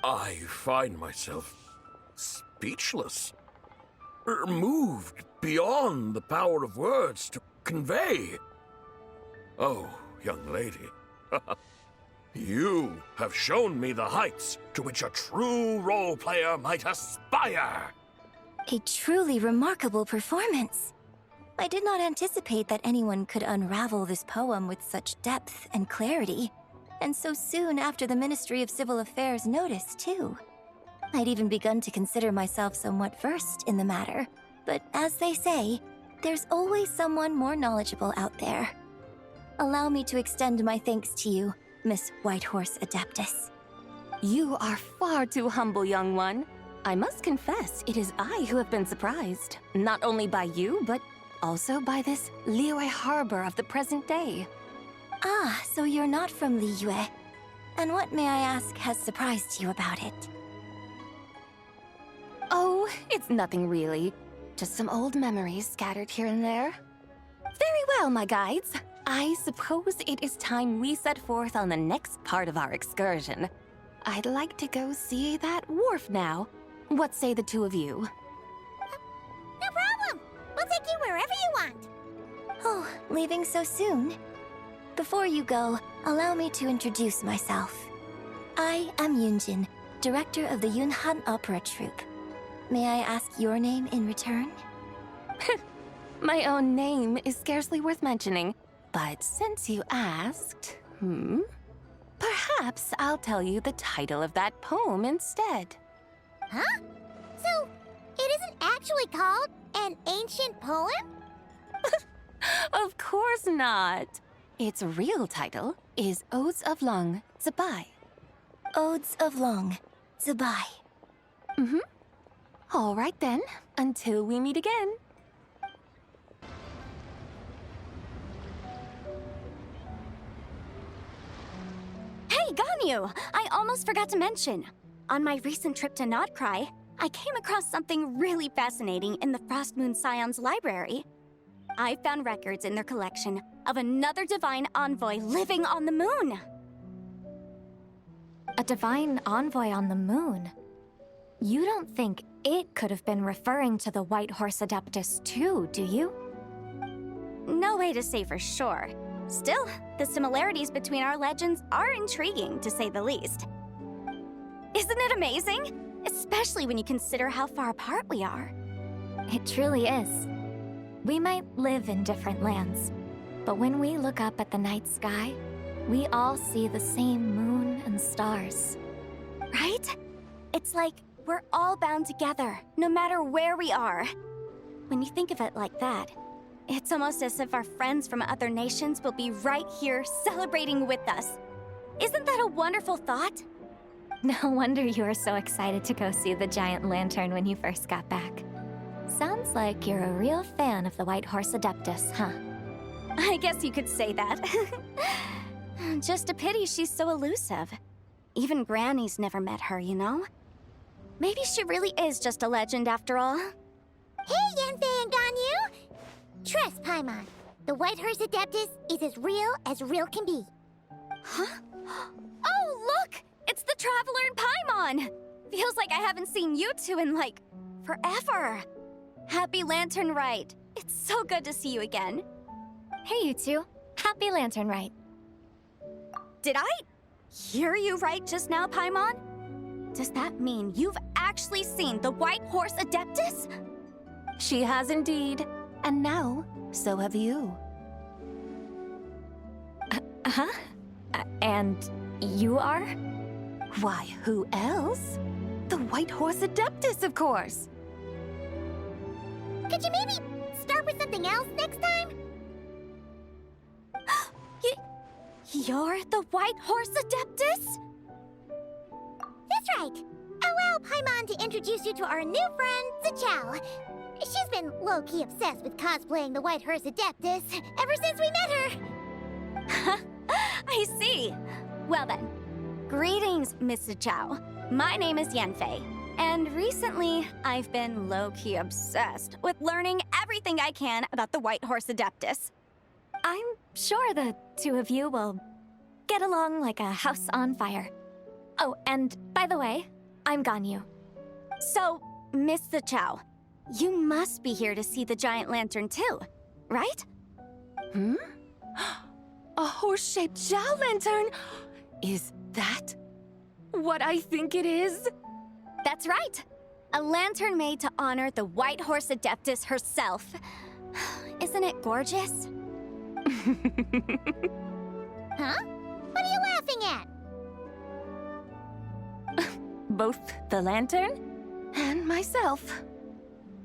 Speaker 9: I find myself speechless, moved beyond the power of words to convey. Oh, young lady, you have shown me the heights to which a true role player might aspire.
Speaker 10: A truly remarkable performance. I did not anticipate that anyone could unravel this poem with such depth and clarity, and so soon after the Ministry of Civil Affairs noticed, too. I'd even begun to consider myself somewhat versed in the matter, but as they say, there's always someone more knowledgeable out there. Allow me to extend my thanks to you, Miss Whitehorse Adeptus.
Speaker 6: You are far too humble, young one. I must confess, it is I who have been surprised, not only by you, but also by this Liyue harbor of the present day.
Speaker 10: Ah, so you're not from Liyue. And what, may I ask, has surprised you about it?
Speaker 6: Oh, it's nothing really. Just some old memories scattered here and there. Very well, my guides. I suppose it is time we set forth on the next part of our excursion. I'd like to go see that wharf now. What say the two of you?
Speaker 1: No problem. We'll take you wherever you want.
Speaker 10: Oh, leaving so soon? Before you go, allow me to introduce myself. I am Yunjin, director of the Yunhan Opera Troupe. May I ask your name in return?
Speaker 6: My own name is scarcely worth mentioning, but since you asked, perhaps I'll tell you the title of that poem instead.
Speaker 1: Huh? So, it isn't actually called an ancient poem?
Speaker 6: Of course not. Its real title is Odes of Long, Zibai.
Speaker 10: Odes of Long, Zibai.
Speaker 6: All right then, until we meet again.
Speaker 11: Hey, Ganyu! I almost forgot to mention. On my recent trip to Notcry, I came across something really fascinating in the Frost Moon Scion's library. I found records in their collection of another divine envoy living on the moon.
Speaker 12: A divine envoy on the moon?
Speaker 11: You don't think it could have been referring to the White Horse Adeptus too, do you?
Speaker 12: No way to say for sure. Still, the similarities between our legends are intriguing, to say the least. Isn't it amazing? Especially when you consider how far apart we are.
Speaker 11: It truly is. We might live in different lands, but when we look up at the night sky, we all see the same moon and stars.
Speaker 12: Right? It's like we're all bound together, no matter where we are. When you think of it like that, it's almost as if our friends from other nations will be right here celebrating with us. Isn't that a wonderful thought?
Speaker 11: No wonder you were so excited to go see the giant lantern when you first got back. Sounds like you're a real fan of the White Horse Adeptus, huh?
Speaker 12: I guess you could say that. Just a pity she's so elusive. Even Granny's never met her, you know? Maybe she really is just a legend after all.
Speaker 1: Hey, Yanfei and Ganyu! Trust Paimon. The White Horse Adeptus is as real can be.
Speaker 12: Huh? Oh, look! It's the Traveler and Paimon! Feels like I haven't seen you two in, like, forever. Happy Lantern Rite. It's so good to see you again.
Speaker 11: Hey, you two. Happy Lantern Rite.
Speaker 12: Did I hear you right just now, Paimon? Does that mean you've actually seen the White Horse Adeptus?
Speaker 6: She has indeed. And now, so have you.
Speaker 11: And you are?
Speaker 6: Why, who else? The White Horse Adeptus, of course.
Speaker 1: Could you maybe start with something else next time?
Speaker 12: You're the White Horse Adeptus?
Speaker 1: That's right. Allow Paimon to introduce you to our new friend, Zichao. She's been low-key obsessed with cosplaying the White Horse Adeptus ever since we met her.
Speaker 12: I see. Well then, greetings, Miss Zichao. My name is Yanfei, and recently I've been low-key obsessed with learning everything I can about the White Horse Adeptus.
Speaker 11: I'm sure the two of you will get along like a house on fire. Oh, and by the way, I'm Ganyu.
Speaker 12: So, Miss Zichao, you must be here to see the giant lantern too, right?
Speaker 6: A horse-shaped Zhao lantern? Is that what I think it is?
Speaker 12: That's right. A lantern made to honor the White Horse Adeptus herself. Isn't it gorgeous?
Speaker 1: Huh? What are you laughing at?
Speaker 6: Both the lantern and myself.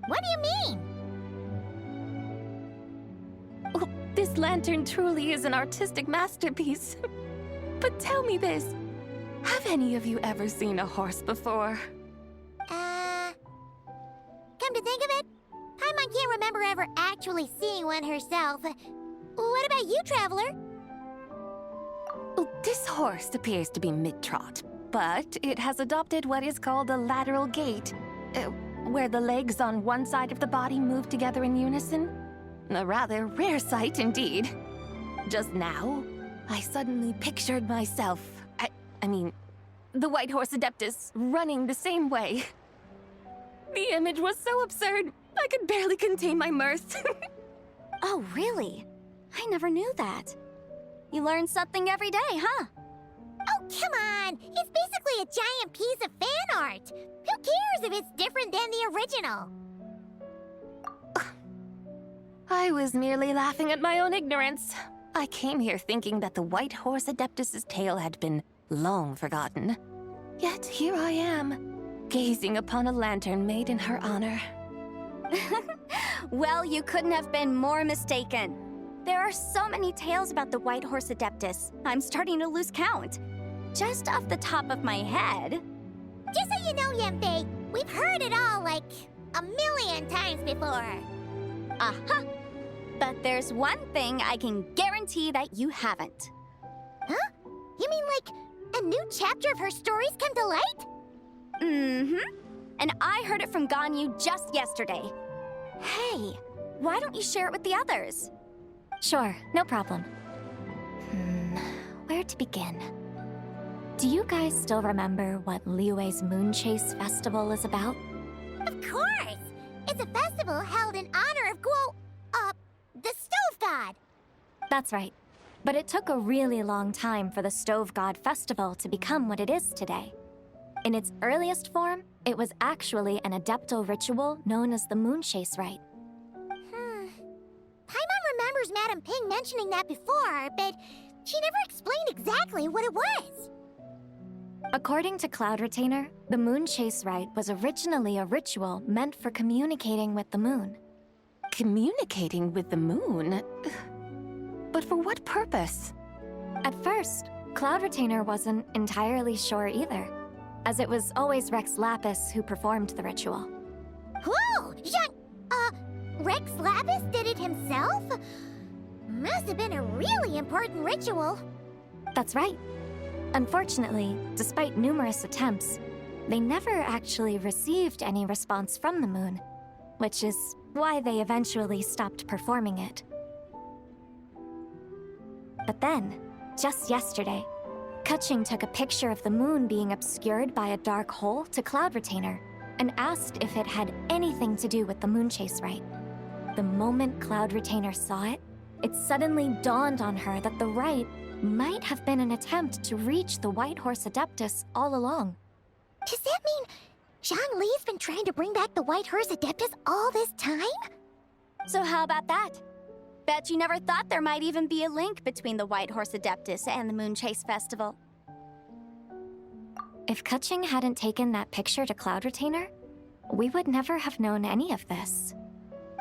Speaker 1: What do you mean?
Speaker 6: Oh, this lantern truly is an artistic masterpiece. But tell me this, have any of you ever seen a horse before?
Speaker 1: Come to think of it, Paimon can't remember ever actually seeing one herself. What about you, Traveler?
Speaker 6: Oh, this horse appears to be mid-trot, but it has adopted what is called a lateral gait, where the legs on one side of the body move together in unison. A rather rare sight indeed. Just now, I suddenly pictured myself, I mean, the White Horse Adeptus running the same way. The image was so absurd, I could barely contain my mirth.
Speaker 12: Oh, really? I never knew that. You learn something every day, huh?
Speaker 1: Oh, come on! It's basically a giant piece of fan art! Who cares if it's different than the original?
Speaker 6: I was merely laughing at my own ignorance. I came here thinking that the White Horse Adeptus's tale had been long forgotten. Yet here I am, gazing upon a lantern made in her honor.
Speaker 12: Well, you couldn't have been more mistaken. There are so many tales about the White Horse Adeptus, I'm starting to lose count. Just off the top of my head...
Speaker 1: Just so you know, Yanfei, we've heard it all like a million times before.
Speaker 12: Uh-huh. But there's one thing I can guarantee that you haven't.
Speaker 1: Huh? You mean like a new chapter of her stories come to light?
Speaker 12: Mm-hmm. And I heard it from Ganyu just yesterday. Hey, why don't you share it with the others?
Speaker 11: Sure, no problem. Where to begin? Do you guys still remember what Liyue's Moon Chase Festival is about?
Speaker 1: Of course! It's a festival held in honor of the Stove God.
Speaker 11: That's right. But it took a really long time for the Stove God Festival to become what it is today. In its earliest form, it was actually an adeptal ritual known as the Moon Chase Rite.
Speaker 1: Paimon remembers Madame Ping mentioning that before, but she never explained exactly what it was.
Speaker 11: According to Cloud Retainer, the Moon Chase Rite was originally a ritual meant for communicating with the moon.
Speaker 6: Communicating with the moon? But for what purpose?
Speaker 11: At first, Cloud Retainer wasn't entirely sure either, as it was always Rex Lapis who performed the ritual.
Speaker 1: Whoa! Rex Lapis did it himself? Must have been a really important ritual.
Speaker 11: That's right. Unfortunately, despite numerous attempts, they never actually received any response from the moon, which is why they eventually stopped performing it. But then, just yesterday, Kutching took a picture of the moon being obscured by a dark hole to Cloud Retainer and asked if it had anything to do with the Moon Chase Rite. The moment Cloud Retainer saw it, it suddenly dawned on her that the rite might have been an attempt to reach the White Horse Adeptus all along.
Speaker 1: Does that mean Zhang Li's been trying to bring back the White Horse Adeptus all this time?
Speaker 12: So how about that? Bet you never thought there might even be a link between the White Horse Adeptus and the Moon Chase Festival.
Speaker 11: If Kutching hadn't taken that picture to Cloud Retainer, we would never have known any of this.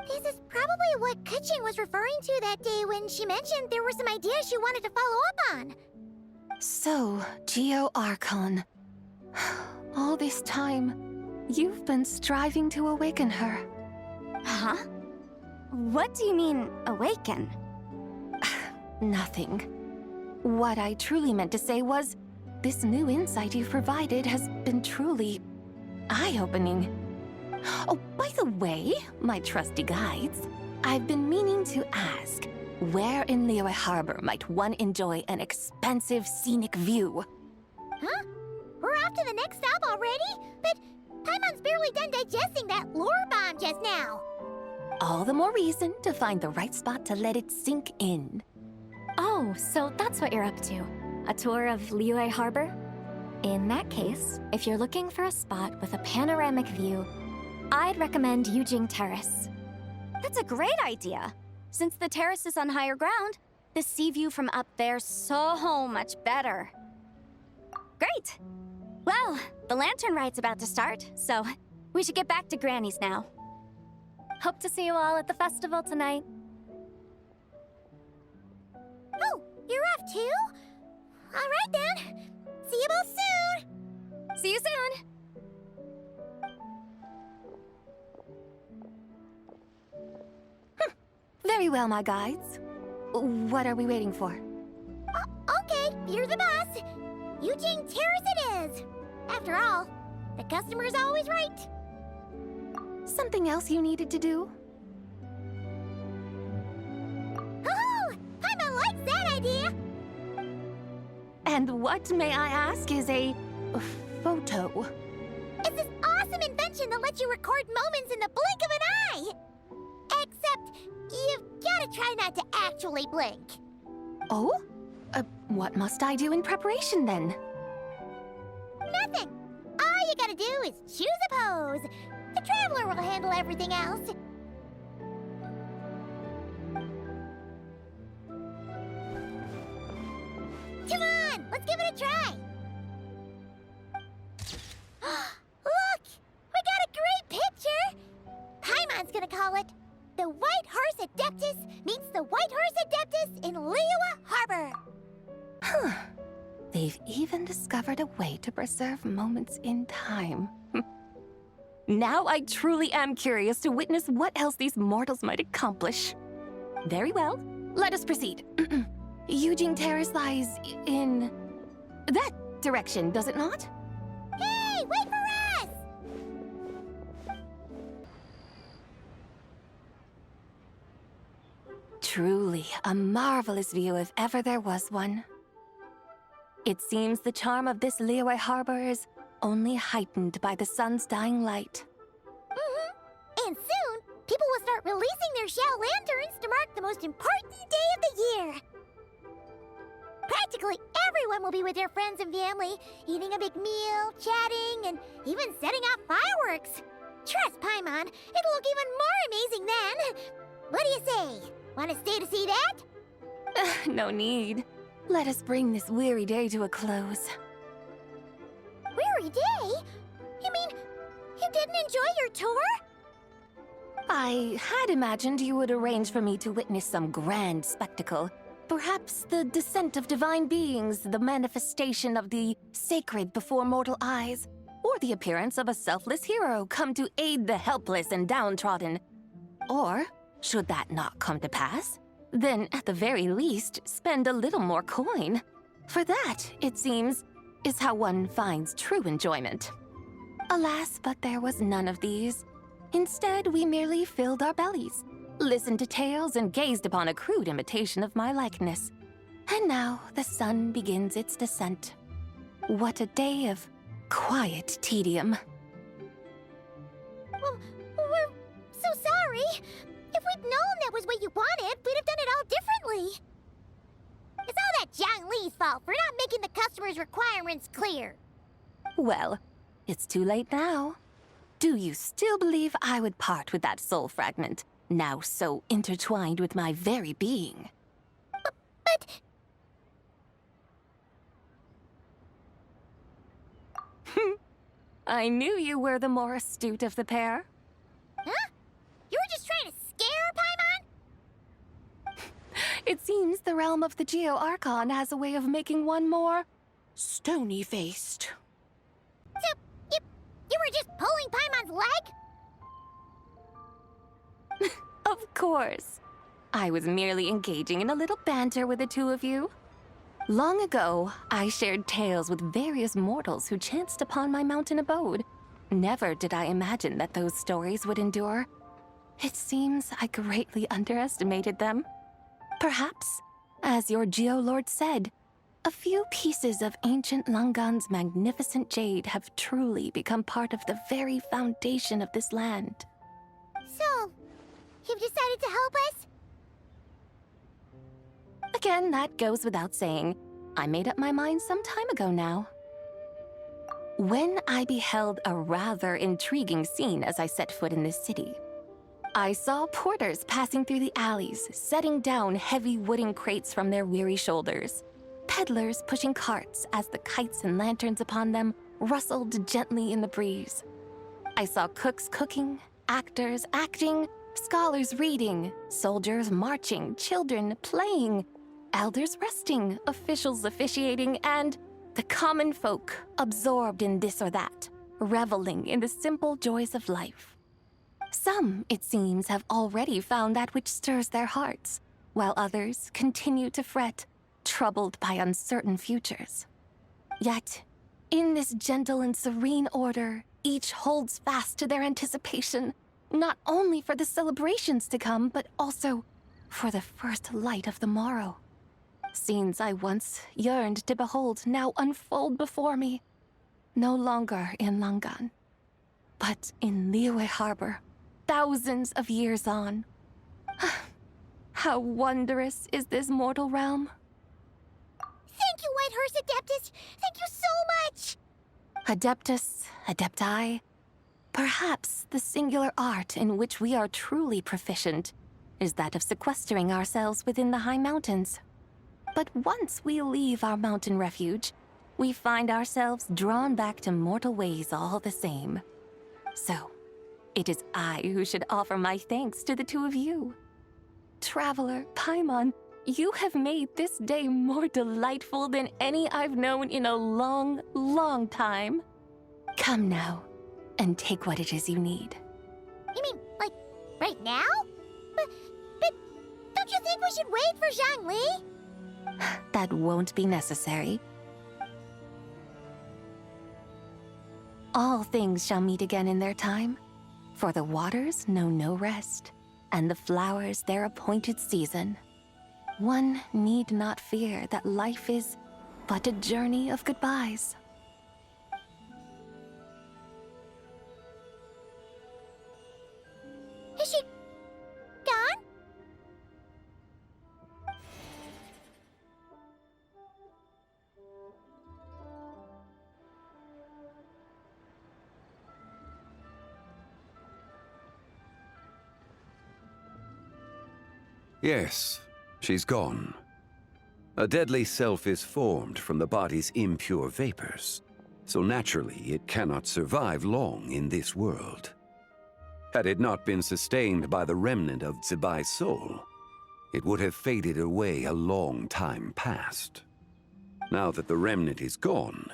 Speaker 1: This is probably what Kutching was referring to that day when she mentioned there were some ideas she wanted to follow up on.
Speaker 6: So, Geo Archon. All this time, you've been striving to awaken her.
Speaker 12: Huh? What do you mean, awaken?
Speaker 6: Nothing. What I truly meant to say was, this new insight you've provided has been truly eye-opening. Oh, by the way, my trusty guides, I've been meaning to ask, where in Liyue Harbor might one enjoy an expansive scenic view?
Speaker 1: Huh? We're off to the next stop already? But Paimon's barely done digesting that lore bomb just now.
Speaker 6: All the more reason to find the right spot to let it sink in.
Speaker 11: Oh, so that's what you're up to. A tour of Liyue Harbor? In that case, if you're looking for a spot with a panoramic view, I'd recommend Yujing Terrace.
Speaker 12: That's a great idea. Since the terrace is on higher ground, the sea view from up there's so much better. Great! Well, the lantern ride's about to start, so we should get back to Granny's now.
Speaker 11: Hope to see you all at the festival tonight.
Speaker 1: Oh, you're off too? All right then. See you both soon.
Speaker 12: See you soon.
Speaker 6: Very well, my guides. What are we waiting for?
Speaker 1: Okay, you're the boss. Yujing Terrace it is. After all, the customer's always right.
Speaker 6: Something else you needed to do?
Speaker 1: Oh, Paimon likes that idea.
Speaker 6: And what, may I ask, is a photo?
Speaker 1: It's this awesome invention that lets you record moments in the blink of an eye. Except, you've gotta try not to actually blink.
Speaker 6: Oh? What must I do in preparation then?
Speaker 1: Nothing. All you gotta do is choose a pose. The Traveler will handle everything else. Come on, let's give it a try. Look, we got a great picture. Paimon's gonna call it The White Horse Adeptus Meets the White Horse Adeptus in Liyue Harbor.
Speaker 6: Huh. They've even discovered a way to preserve moments in time. Now I truly am curious to witness what else these mortals might accomplish. Very well, let us proceed. Yujing Terrace lies in that direction, does it not?
Speaker 1: Hey, wait for us!
Speaker 6: Truly a marvelous view if ever there was one. It seems the charm of this Liyue harbor is only heightened by the sun's dying light.
Speaker 1: And soon, people will start releasing their shell lanterns to mark the most important day of the year. Practically everyone will be with their friends and family, eating a big meal, chatting, and even setting off fireworks. Trust Paimon, it'll look even more amazing then. What do you say? Want to stay to see that?
Speaker 6: No need. Let us bring this weary day to a close.
Speaker 1: Weary day? You mean you didn't enjoy your tour?
Speaker 6: I had imagined you would arrange for me to witness some grand spectacle. Perhaps the descent of divine beings, the manifestation of the sacred before mortal eyes, or the appearance of a selfless hero come to aid the helpless and downtrodden. Or, should that not come to pass, then at the very least, spend a little more coin. For that, it seems, is how one finds true enjoyment. Alas, but there was none of these. Instead, we merely filled our bellies, listened to tales, and gazed upon a crude imitation of my likeness. And now the sun begins its descent. What a day of quiet tedium.
Speaker 1: Well, we're so sorry. If we'd known that was what you wanted, we'd have done it all differently. It's all that Zhang Li's fault for not making the customer's requirements clear.
Speaker 6: Well, it's too late now. Do you still believe I would part with that soul fragment, now so intertwined with my very being?
Speaker 1: But...
Speaker 6: I knew you were the more astute of the pair.
Speaker 1: Huh? You were just trying to scare Paimon?
Speaker 6: It seems the realm of the Geo-Archon has a way of making one more stony-faced.
Speaker 1: So, you were just pulling Paimon's leg?
Speaker 6: Of course. I was merely engaging in a little banter with the two of you. Long ago, I shared tales with various mortals who chanced upon my mountain abode. Never did I imagine that those stories would endure. It seems I greatly underestimated them. Perhaps, as your Geolord said, a few pieces of ancient Langan's magnificent jade have truly become part of the very foundation of this land.
Speaker 1: So, you've decided to help us?
Speaker 6: Again, that goes without saying. I made up my mind some time ago now. When I beheld a rather intriguing scene as I set foot in this city, I saw porters passing through the alleys, setting down heavy wooden crates from their weary shoulders. Peddlers pushing carts as the kites and lanterns upon them rustled gently in the breeze. I saw cooks cooking, actors acting, scholars reading, soldiers marching, children playing, elders resting, officials officiating, and the common folk absorbed in this or that, reveling in the simple joys of life. Some, it seems, have already found that which stirs their hearts, while others continue to fret, troubled by uncertain futures. Yet, in this gentle and serene order, each holds fast to their anticipation, not only for the celebrations to come, but also for the first light of the morrow. Scenes I once yearned to behold now unfold before me, no longer in Langan, but in Liyue Harbor, thousands of years on. How wondrous is this mortal realm!
Speaker 1: Thank you, Whitehurst Adeptus! Thank you so much!
Speaker 6: Adeptus, Adepti, perhaps the singular art in which we are truly proficient is that of sequestering ourselves within the high mountains. But once we leave our mountain refuge, we find ourselves drawn back to mortal ways all the same. So, it is I who should offer my thanks to the two of you. Traveler, Paimon, you have made this day more delightful than any I've known in a long, long time. Come now, and take what it is you need.
Speaker 1: You mean, like, right now? But don't you think we should wait for Zhang Li?
Speaker 6: That won't be necessary. All things shall meet again in their time, for the waters know no rest, and the flowers their appointed season. One need not fear that life is but a journey of goodbyes.
Speaker 1: Is she gone?
Speaker 5: Yes, she's gone. A deadly self is formed from the body's impure vapors, so naturally it cannot survive long in this world. Had it not been sustained by the remnant of Zibai's soul, it would have faded away a long time past. Now that the remnant is gone,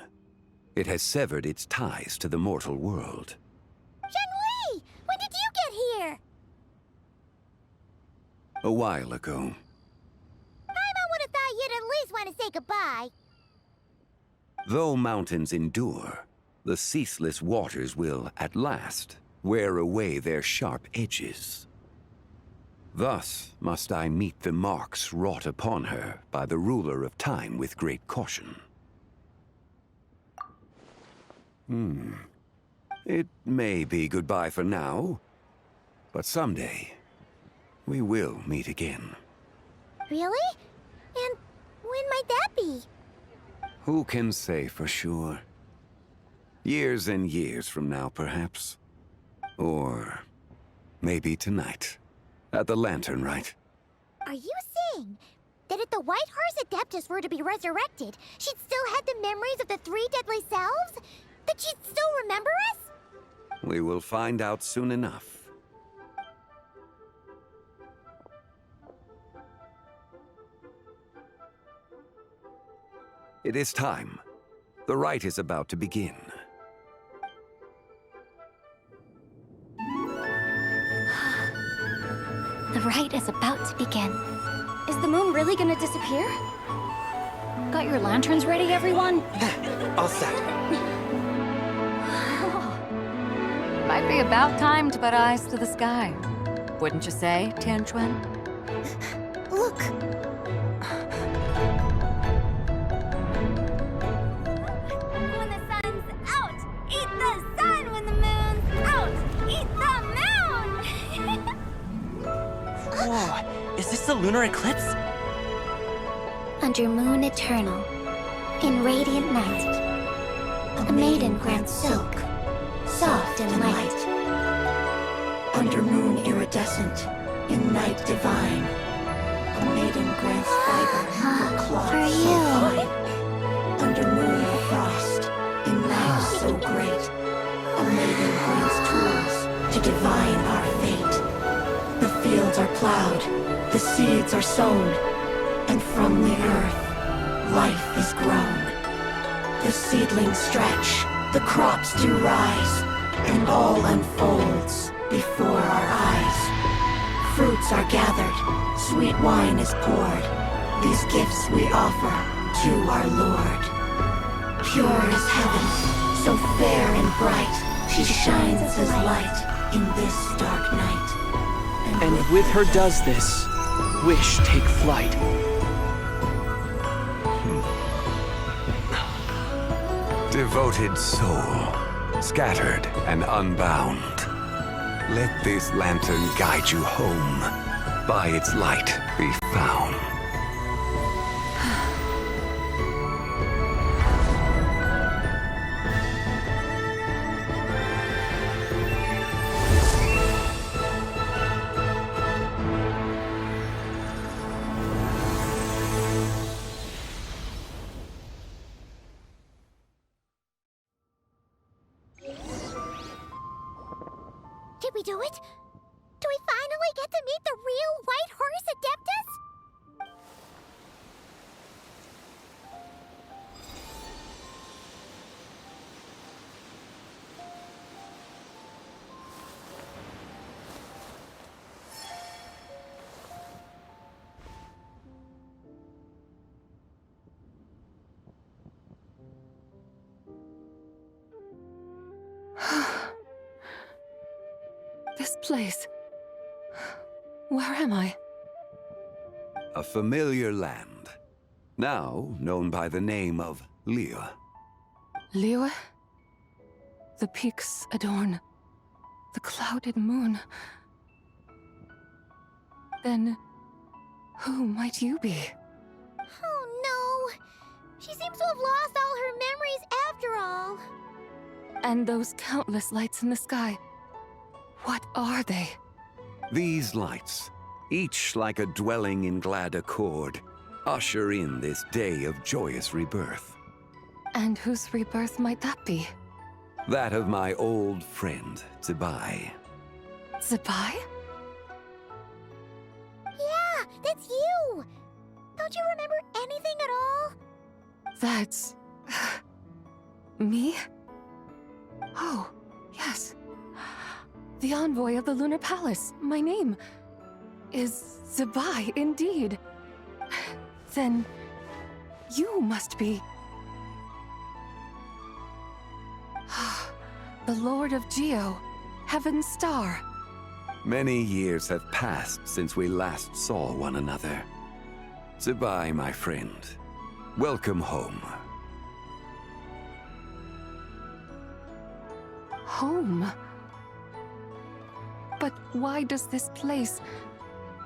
Speaker 5: it has severed its ties to the mortal world.
Speaker 1: Zhengli! When did you get here?
Speaker 5: A while ago.
Speaker 1: Paimon would have thought you'd at least want to say goodbye.
Speaker 5: Though mountains endure, the ceaseless waters will, at last, wear away their sharp edges. Thus must I meet the marks wrought upon her by the ruler of time with great caution. It may be goodbye for now, but someday we will meet again.
Speaker 1: Really? And when might that be?
Speaker 5: Who can say for sure? Years and years from now, perhaps. Or maybe tonight, at the Lantern Rite.
Speaker 1: Are you saying that if the White Horse Adeptus were to be resurrected, she'd still have the memories of the three deadly selves? That she'd still remember us?
Speaker 5: We will find out soon enough. It is time. The rite is about to begin.
Speaker 11: The rite is about to begin. Is the moon really gonna disappear? Got your lanterns ready, everyone?
Speaker 4: All set.
Speaker 3: Might be about time to put eyes to the sky. Wouldn't you say, Tianquan?
Speaker 1: Look!
Speaker 12: When the sun's out, eat the sun. When the moon's out, eat the moon.
Speaker 4: Whoa, is this the lunar eclipse?
Speaker 1: Under moon eternal, in radiant night, a maiden grants silk, soft and light. Under moon iridescent, in night divine, a maiden grants fiber for cloth so fine. Under moon of frost, in night so great, a maiden grants tools to divine our fate. The fields are plowed, the seeds are sown, and from the earth, life is grown. The seedlings stretch, the crops do rise, and all unfolds before our eyes. Fruits are gathered, sweet wine is poured. These gifts we offer to our Lord. Pure as heaven, so fair and bright, she shines as light in this dark night.
Speaker 13: And with her does this, wish take flight.
Speaker 5: Devoted soul, scattered and unbound. Let this lantern guide you home. By its light be found.
Speaker 1: Did we do it? Do we finally get to meet the real White Horse Adeptus?
Speaker 3: This place. Where am I?
Speaker 5: A familiar land. now known by the name of Liyue.
Speaker 6: Liyue? The peaks adorn the clouded moon. Then, who might you be?
Speaker 1: Oh no! She seems to have lost all her memories after all.
Speaker 6: And those countless lights in the sky, what are they?
Speaker 5: These lights, each like a dwelling in glad accord, usher in this day of joyous rebirth.
Speaker 6: And whose rebirth might that be?
Speaker 5: That of my old friend, Zibai.
Speaker 6: Zibai?
Speaker 1: Yeah, that's you! Don't you remember anything at all?
Speaker 6: That's... me? Oh, yes. The envoy of the Lunar Palace. My name is Zibai, indeed. Then you must be... the Lord of Geo, Heaven's Star.
Speaker 5: Many years have passed since we last saw one another. Zibai, my friend, welcome home.
Speaker 6: Home? But why does this place,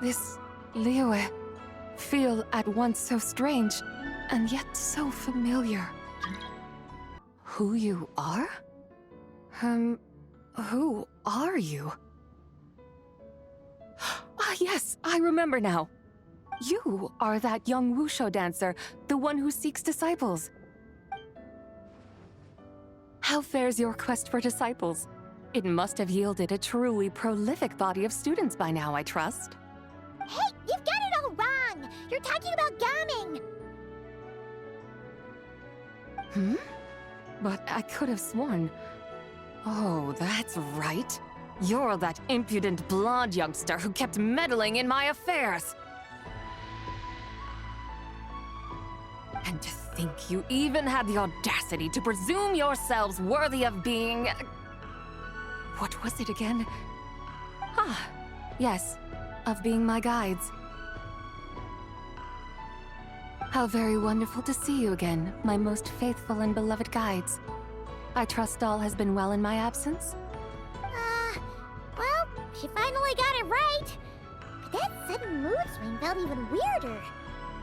Speaker 6: this Liyue, feel at once so strange and yet so familiar? Who you are? Who are you? Ah, yes, I remember now. You are that young wushu dancer, the one who seeks disciples. How fares your quest for disciples? It must have yielded a truly prolific body of students by now, I trust.
Speaker 1: Hey, you've got it all wrong! You're talking about gaming!
Speaker 6: But I could have sworn... Oh, that's right. You're that impudent blonde youngster who kept meddling in my affairs. And to think you even had the audacity to presume yourselves worthy of being... What was it again? Ah, yes, of being my guides. How very wonderful to see you again, my most faithful and beloved guides. I trust all has been well in my absence?
Speaker 1: Well, she finally got it right. But that sudden mood swing felt even weirder.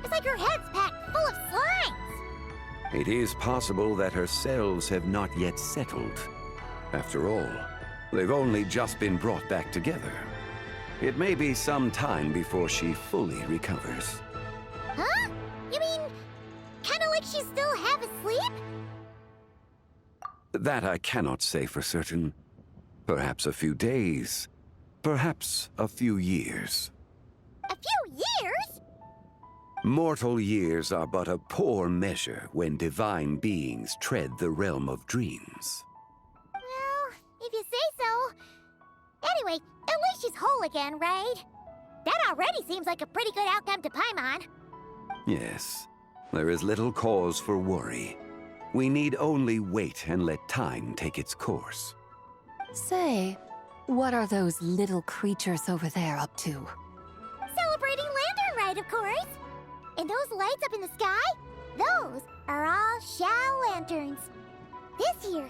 Speaker 1: It's like her head's packed full of slimes.
Speaker 5: It is possible that her cells have not yet settled. After all, they've only just been brought back together. It may be some time before she fully recovers.
Speaker 1: Huh? You mean, kinda like she's still half asleep?
Speaker 5: That I cannot say for certain. Perhaps a few days, perhaps a few years.
Speaker 1: A few years?
Speaker 5: Mortal years are but a poor measure when divine beings tread the realm of dreams.
Speaker 1: Well, if you say so. Anyway, at least she's whole again, right? That already seems like a pretty good outcome to Paimon.
Speaker 5: Yes, there is little cause for worry. We need only wait and let time take its course.
Speaker 6: Say, what are those little creatures over there up to?
Speaker 1: Celebrating Lantern Rite, of course. And those lights up in the sky? Those are all Shao lanterns. This year,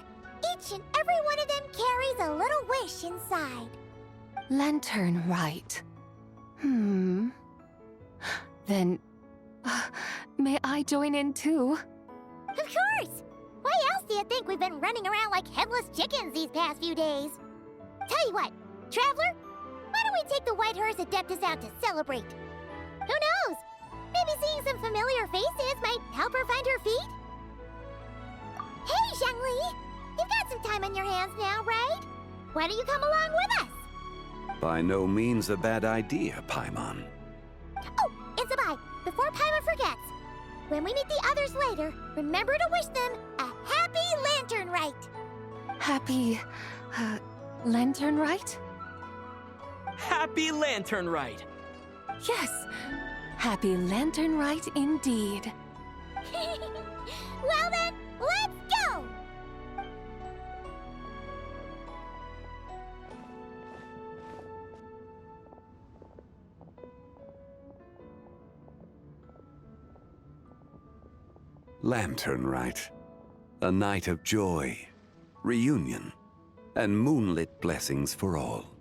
Speaker 1: each and every one of them carries a little wish inside.
Speaker 6: Lantern Rite. Then, may I join in too?
Speaker 1: Of course! Why else do you think we've been running around like headless chickens these past few days? Tell you what, Traveler, why don't we take the White Horse Adeptus out to celebrate? Who knows? Maybe seeing some familiar faces might help her find her feet? Hey, Zhangli! You've got some time on your hands now, right? Why don't you come along with us?
Speaker 5: By no means a bad idea, Paimon.
Speaker 1: Oh, and Zibais, before Paimon forgets, when we meet the others later, remember to wish them a happy Lantern Rite.
Speaker 6: Happy, Lantern Rite?
Speaker 13: Happy Lantern Rite!
Speaker 6: Yes, Happy Lantern Rite indeed.
Speaker 1: Well then, let's go!
Speaker 5: Lantern Rite. A night of joy, reunion, and moonlit blessings for all.